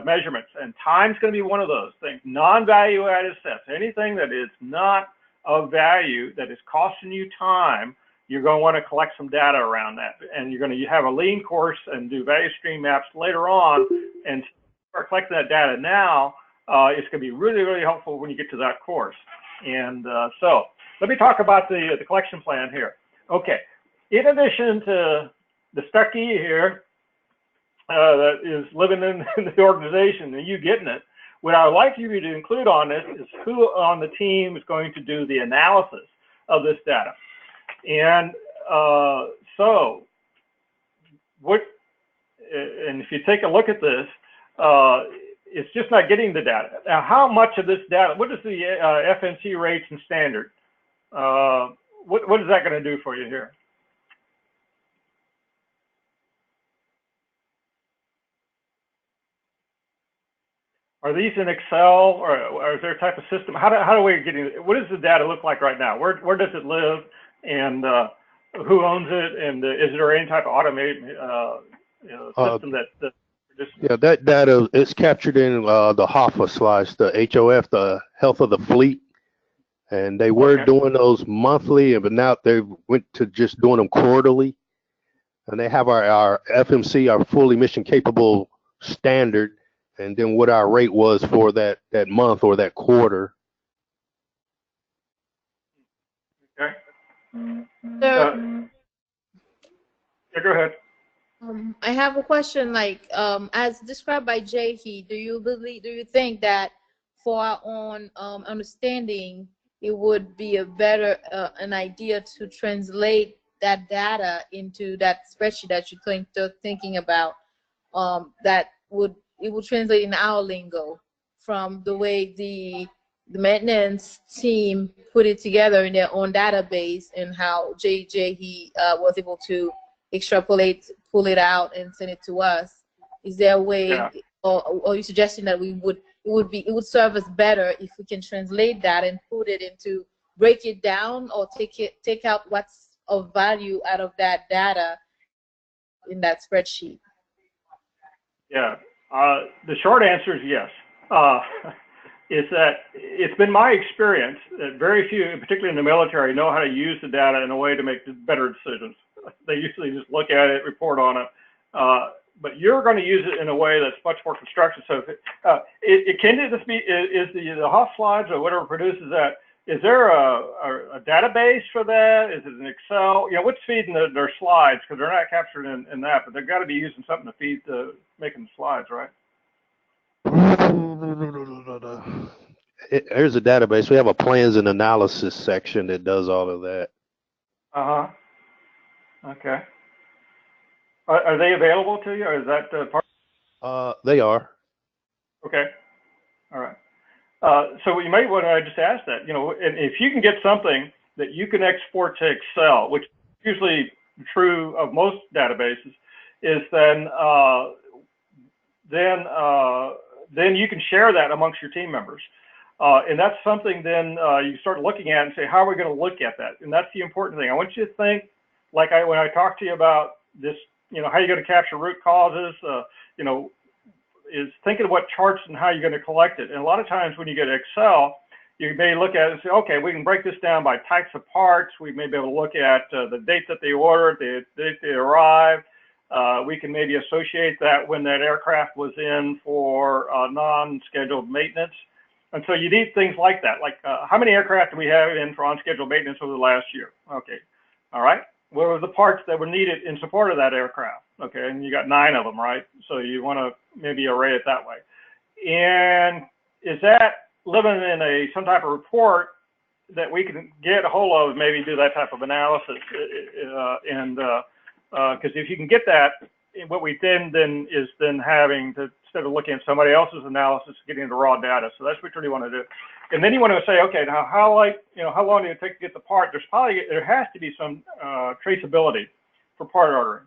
Speaker 1: measurements, and time's going to be one of those things. Non-value added steps, anything that is not of value, that is costing you time, you're going to want to collect some data around that. And you're going to have a lean course and do value stream maps later on, and start collecting that data now. It's going to be really, really helpful when you get to that course. And so let me talk about the collection plan here. Okay, in addition to the Stuckey here that is living in the organization and you getting it, what I would like you to include on this is who on the team is going to do the analysis of this data. And so what, and if you take a look at this, it's just not getting the data. Now, how much of this data, what is the FNC rates and standard? What is that going to do for you here? Are these in Excel, or is there a type of system? How do we get in? What does the data look like right now? Where does it live, and who owns it? And is there any type of automated system that just?
Speaker 2: Yeah, that data is captured in the HOFA slides, the HOF, the health of the fleet, and they were doing those monthly, but now they went to just doing them quarterly, and they have our FMC, our fully mission capable standard, and then what our rate was for that month or that quarter.
Speaker 1: Okay.
Speaker 6: So,
Speaker 1: Yeah, go ahead.
Speaker 6: I have a question. Like, as described by Jay, do you think that for our own understanding, it would be a better an idea to translate that data into that spreadsheet that you're thinking about? That it would translate in our lingo from the way the maintenance team put it together in their own database, and how he was able to extrapolate, pull it out, and send it to us. Is there a way, or are you suggesting that it would serve us better if we can translate that and put it into, break it down, or take out what's of value out of that data in that spreadsheet?
Speaker 1: Yeah, the short answer is yes. Is that it's been my experience that very few, particularly in the military, know how to use the data in a way to make better decisions. They usually just look at it, report on it. But you're going to use it in a way that's much more constructive. So it can this be, is the HOF slides or whatever produces that, is there a database for that? Is it an Excel? You know, what's feeding their slides? Because they're not captured in that, but they've got to be using something to feed making the slides, right?
Speaker 2: There's a database. We have a plans and analysis section that does all of that.
Speaker 1: Okay. Are they available to you, or is that part?
Speaker 2: They are.
Speaker 1: Okay. All right. So you might want to just ask that, you know, and if you can get something that you can export to Excel, which is usually true of most databases, is then you can share that amongst your team members. And that's something then you start looking at and say, how are we going to look at that? And that's the important thing. I want you to think, like when I talked to you about this, you know, how you're going to capture root causes, you know, is thinking of what charts and how you're going to collect it. And a lot of times when you get Excel, you may look at it and say, okay, we can break this down by types of parts. We may be able to look at the date that they ordered, the date they arrived. We can maybe associate that when that aircraft was in for non-scheduled maintenance. And so you need things like that, like how many aircraft do we have in for on-scheduled maintenance over the last year? Okay, all right. What were the parts that were needed in support of that aircraft? Okay, and you got 9 of them, right? So you want to maybe array it that way. And is that living in some type of report that we can get a hold of, maybe do that type of analysis? Because if you can get that, what we then is having to, instead of looking at somebody else's analysis, getting the raw data. So that's what you really want to do. And then you want to say, okay, now how long did it take to get the part? There has to be some traceability for part ordering.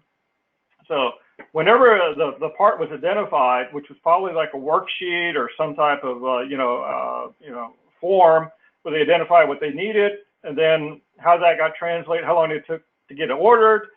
Speaker 1: So whenever the part was identified, which was probably like a worksheet or some type of form where they identified what they needed, and then how that got translated, how long it took to get it ordered,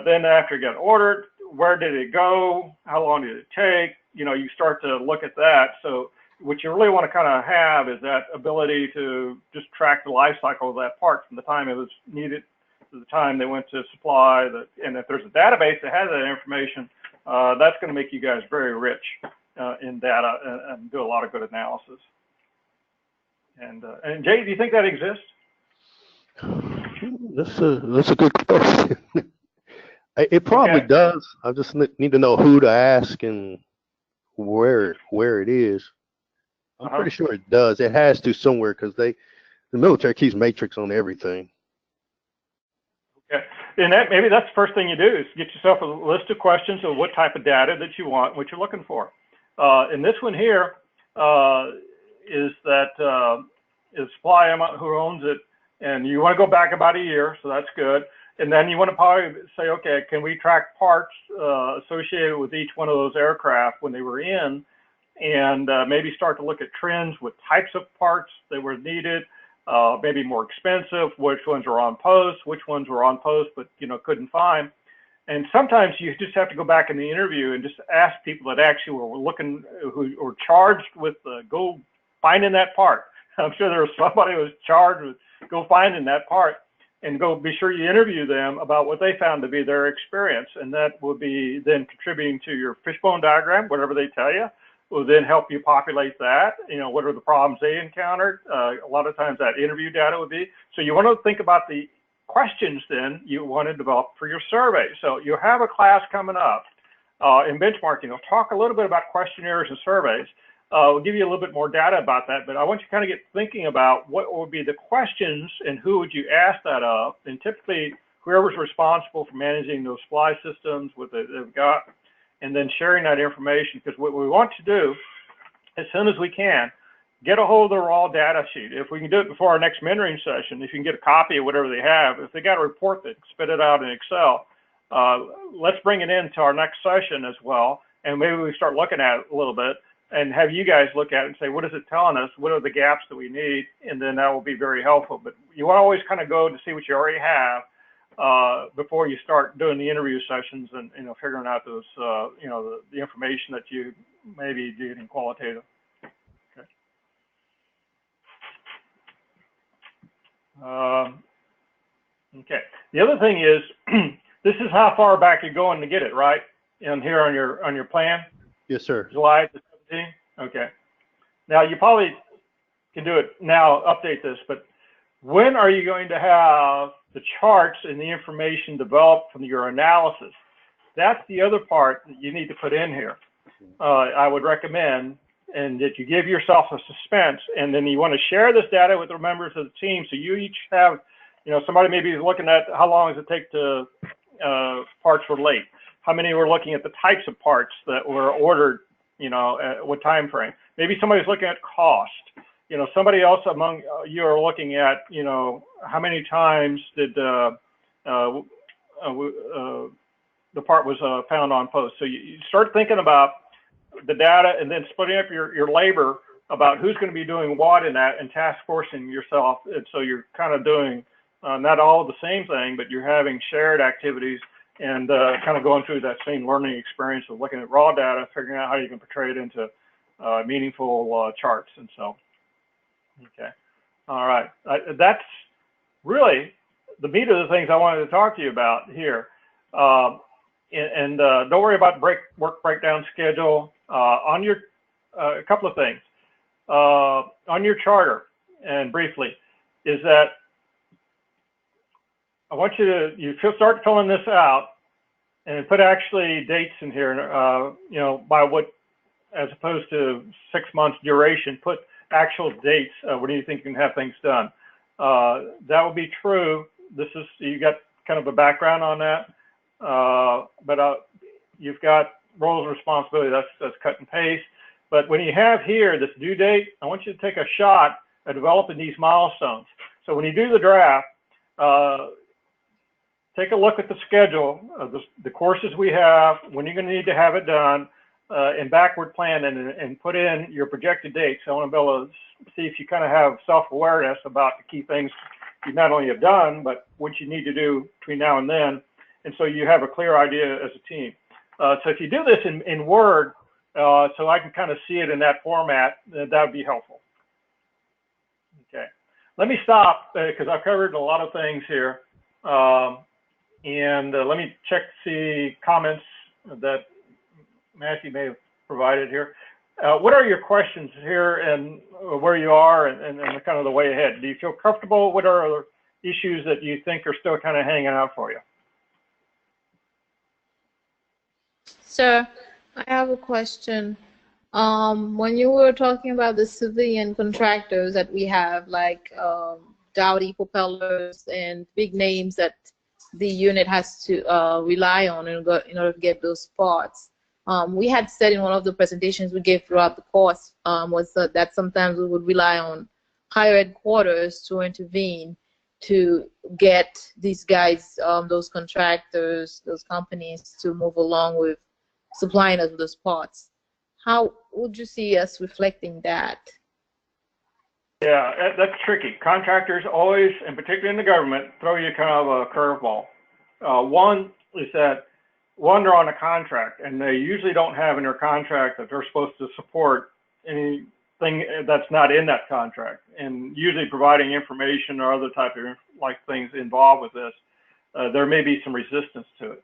Speaker 1: then after it got ordered, where did it go, how long did it take? You know, you start to look at that. So what you really want to kind of have is that ability to just track the life cycle of that part from the time it was needed to the time they went to supply. And if there's a database that has that information, that's going to make you guys very rich in data and do a lot of good analysis. And Jay, do you think that exists?
Speaker 2: That's a good question. It probably does. I just need to know who to ask and where it is. I'm pretty sure it does. It has to somewhere, because the military keeps matrix on everything.
Speaker 1: Okay. And that maybe that's the first thing you do is get yourself a list of questions of what type of data that you want, what you're looking for. And this one here is that is supply who owns it, and you want to go back about a year, so that's good. And then you want to probably say, okay, can we track parts associated with each one of those aircraft when they were in, and maybe start to look at trends with types of parts that were needed, maybe more expensive, which ones are on post, which ones were on post but couldn't find. And sometimes you just have to go back in the interview and just ask people that actually were looking, who were charged with go finding that part. I'm sure there was somebody who was charged with go finding that part, and go be sure you interview them about what they found to be their experience. And that will be then contributing to your fishbone diagram, whatever they tell you, will then help you populate that. What are the problems they encountered? A lot of times that interview data would be. So you want to think about the questions then you want to develop for your survey. So you have a class coming up in benchmarking. I'll talk a little bit about questionnaires and surveys. We'll give you a little bit more data about that, but I want you to kind of get thinking about what would be the questions and who would you ask that of. And typically, whoever's responsible for managing those supply systems, what they've got, and then sharing that information. Because what we want to do, as soon as we can, get a hold of their raw data sheet. If we can do it before our next mentoring session, if you can get a copy of whatever they have, if they got a report that spit it out in Excel, let's bring it into our next session as well. And maybe we start looking at it a little bit, and have you guys look at it and say, what is it telling us? What are the gaps that we need? And then that will be very helpful. But you want to always kind of go to see what you already have before you start doing the interview sessions and figuring out those the information that you may be getting qualitative. Okay. Okay. The other thing is, this is how far back you're going to get it, right? And here on your plan.
Speaker 2: Yes, sir.
Speaker 1: July 17. Okay. Now you probably can do it now. Update this, but when are you going to have the charts and the information developed from your analysis? That's the other part that you need to put in here. I would recommend, and that you give yourself a suspense, and then you want to share this data with the members of the team. So you each have, somebody maybe is looking at how long does it take to parts were late. How many were looking at the types of parts that were ordered, at what time frame. Maybe somebody's looking at cost. Somebody else among you are looking at, how many times did the part was found on post. So you start thinking about the data and then splitting up your labor about who's going to be doing what in that, and task forcing yourself. And so you're kind of doing not all of the same thing, but you're having shared activities and kind of going through that same learning experience of looking at raw data, figuring out how you can portray it into meaningful charts. And so, okay. All right. That's really the meat of the things I wanted to talk to you about here. And don't worry about work breakdown schedule. On your, a couple of things. On your charter, and briefly, is that I want you to start filling this out and put actually dates in here, by what, as opposed to 6 months duration, put actual dates. When do you think you can have things done? That will be true. You got kind of a background on that, but you've got roles and responsibility. That's cut and paste. But when you have here this due date, I want you to take a shot at developing these milestones. So when you do the draft, take a look at the schedule of the courses we have, when you're going to need to have it done, and backward plan and put in your projected dates. I want to be able to see if you kind of have self-awareness about the key things you not only have done, but what you need to do between now and then. And so you have a clear idea as a team. So if you do this in Word, so I can kind of see it in that format, that would be helpful. Okay. Let me stop because I've covered a lot of things here. And let me check to see comments that Matthew may have provided here. What are your questions here and where you are and kind of the way ahead? Do you feel comfortable? What are other issues that you think are still kind of hanging out for you?
Speaker 6: Sir, I have a question. When you were talking about the civilian contractors that we have, like Dowdy Propellers and big names that the unit has to rely on in order to get those parts. We had said in one of the presentations we gave throughout the course was that sometimes we would rely on higher headquarters to intervene to get these guys, those contractors, those companies to move along with supplying us with those parts. How would you see us reflecting that?
Speaker 1: Yeah, that's tricky. Contractors always, and particularly in the government, throw you kind of a curveball. One is that they're on a contract, and they usually don't have in their contract that they're supposed to support anything that's not in that contract, and usually providing information or other type of things involved with this. There may be some resistance to it.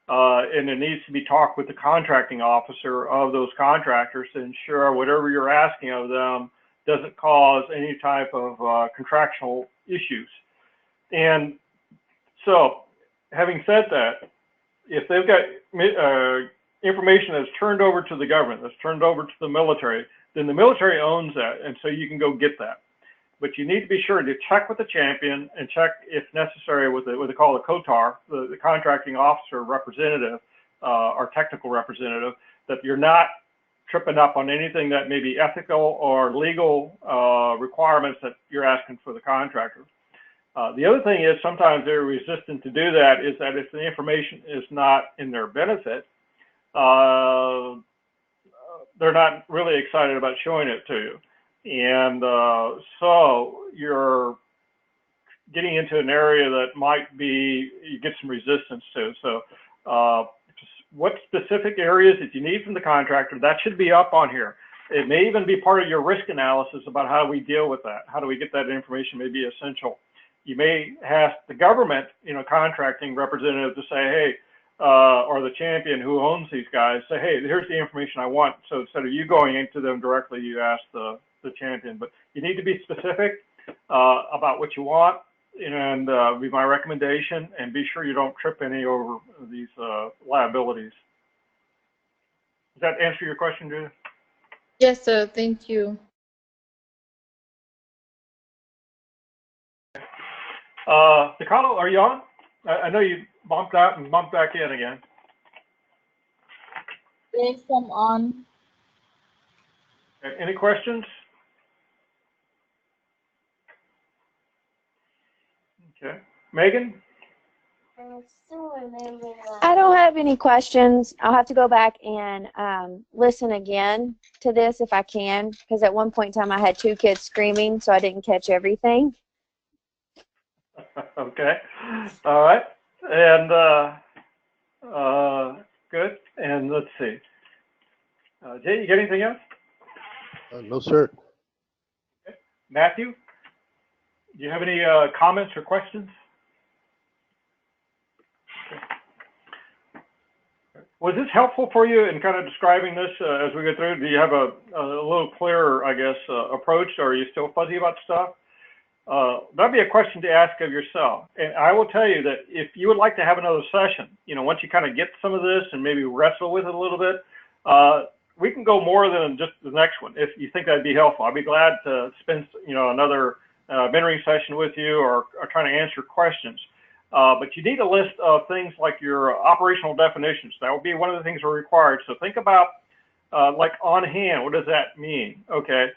Speaker 1: And it needs to be talked with the contracting officer of those contractors to ensure whatever you're asking of them doesn't cause any type of contractual issues. And so, having said that, if they've got information that's turned over to the government, that's turned over to the military, then the military owns that, and so you can go get that. But you need to be sure to check with the champion and check, if necessary, with what they call the COTAR, the contracting officer representative, or technical representative, that you're not tripping up on anything that may be ethical or legal requirements that you're asking for the contractor. The other thing is sometimes they're resistant to do that is that if the information is not in their benefit, they're not really excited about showing it to you. And so you're getting into an area that might be, you get some resistance to. So what specific areas that you need from the contractor, that should be up on here. It may even be part of your risk analysis about how we deal with that. How do we get that information may be essential. You may ask the government, contracting representative to say, hey, or the champion who owns these guys, say, hey, here's the information I want. So instead of you going into them directly, you ask the champion. But you need to be specific about what you want, and be my recommendation, and be sure you don't trip any over these liabilities. Does that answer your question, Judith?
Speaker 6: Yes, sir. Thank you.
Speaker 1: DeCarlo, are you on? I know you bumped out and bumped back in again.
Speaker 4: Yes, I'm on.
Speaker 1: Any questions? Okay. Megan?
Speaker 3: I don't have any questions. I'll have to go back and listen again to this if I can, because at one point in time I had 2 kids screaming, so I didn't catch everything.
Speaker 1: Okay. All right. And good. And let's see. Jay, you got anything else?
Speaker 2: No, sir.
Speaker 1: Okay. Matthew, do you have any comments or questions? Okay. Was this helpful for you in kind of describing this as we go through? Do you have a little clearer, I guess, approach, or are you still fuzzy about stuff? That'd be a question to ask of yourself. And I will tell you that if you would like to have another session, once you kind of get some of this and maybe wrestle with it a little bit, we can go more than just the next one. If you think that'd be helpful, I'd be glad to spend, another mentoring session with you or trying to answer questions. But you need a list of things like your operational definitions. That will be one of the things that are required. So think about like on hand, what does that mean? Okay.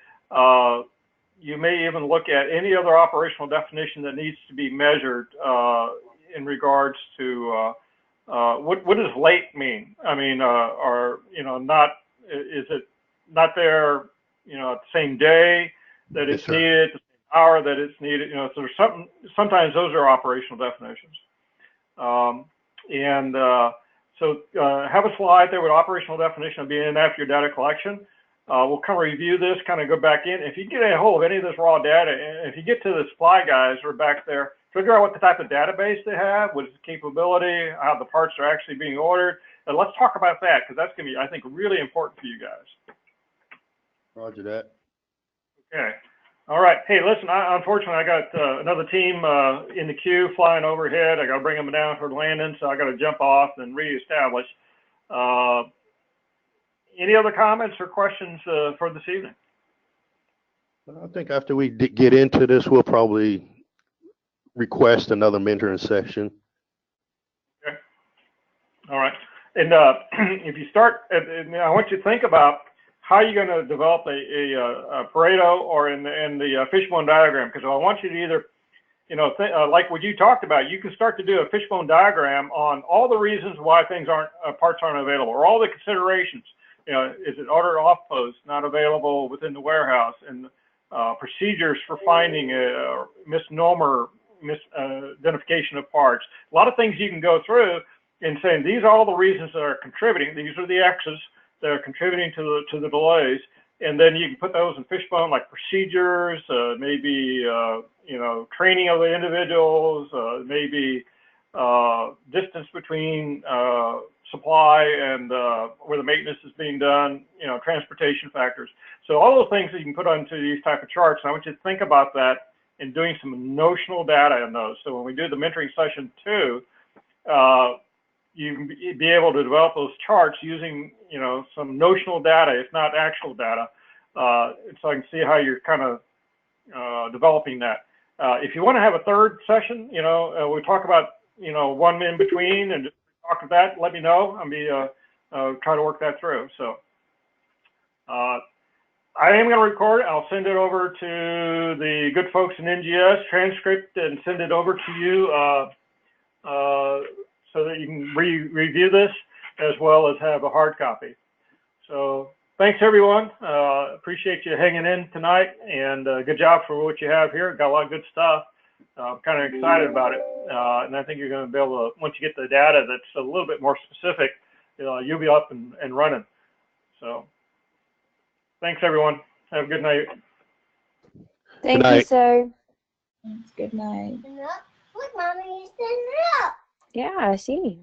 Speaker 1: You may even look at any other operational definition that needs to be measured in regards to what does late mean? I mean, not, is it not there, at the same day that it's needed, the same hour that it's needed? So there's sometimes those are operational definitions. So have a slide there with operational definition of being in after your data collection. We'll kind of review this, kind of go back in. If you get a hold of any of this raw data, and if you get to the supply guys who are back there, figure out what the type of database they have, what is the capability, how the parts are actually being ordered. And let's talk about that, because that's going to be, I think, really important for you guys.
Speaker 2: Roger that.
Speaker 1: Okay. All right. Hey, listen, unfortunately, I got another team in the queue flying overhead. I got to bring them down for the landing, so I got to jump off and reestablish. Any other comments or questions for this evening?
Speaker 2: I think after we get into this, we'll probably request another mentoring session.
Speaker 1: All right. And if you start, and I want you to think about how you're going to develop a Pareto or in the fishbone diagram, because I want you to either, like what you talked about, you can start to do a fishbone diagram on all the reasons why things aren't, parts aren't available, or all the considerations. Is it order off post, not available within the warehouse, and procedures for finding a misnomer, misidentification of parts. A lot of things you can go through and saying these are all the reasons that are contributing. These are the X's that are contributing to the delays, and then you can put those in fishbone, like procedures, maybe training of the individuals, maybe distance between supply and where the maintenance is being done, transportation factors. So all those things that you can put onto these type of charts, and I want you to think about that and doing some notional data in those. So when we do the mentoring session 2, you can be able to develop those charts using, some notional data, if not actual data, so I can see how you're kind of developing that. If you want to have a third session, we talk about, one in between and just talk about that, let me know. I'll be try to work that through. So I am going to record it. I'll send it over to the good folks in NGS, transcript, and send it over to you so that you can review this as well as have a hard copy. So thanks, everyone. Appreciate you hanging in tonight, and good job for what you have here. Got a lot of good stuff. I'm kind of excited about it, and I think you're going to be able to, once you get the data that's a little bit more specific, you'll be up and running. So thanks, everyone. Have a good night.
Speaker 5: Thank you, sir.
Speaker 4: Good night.
Speaker 5: Yeah, I see.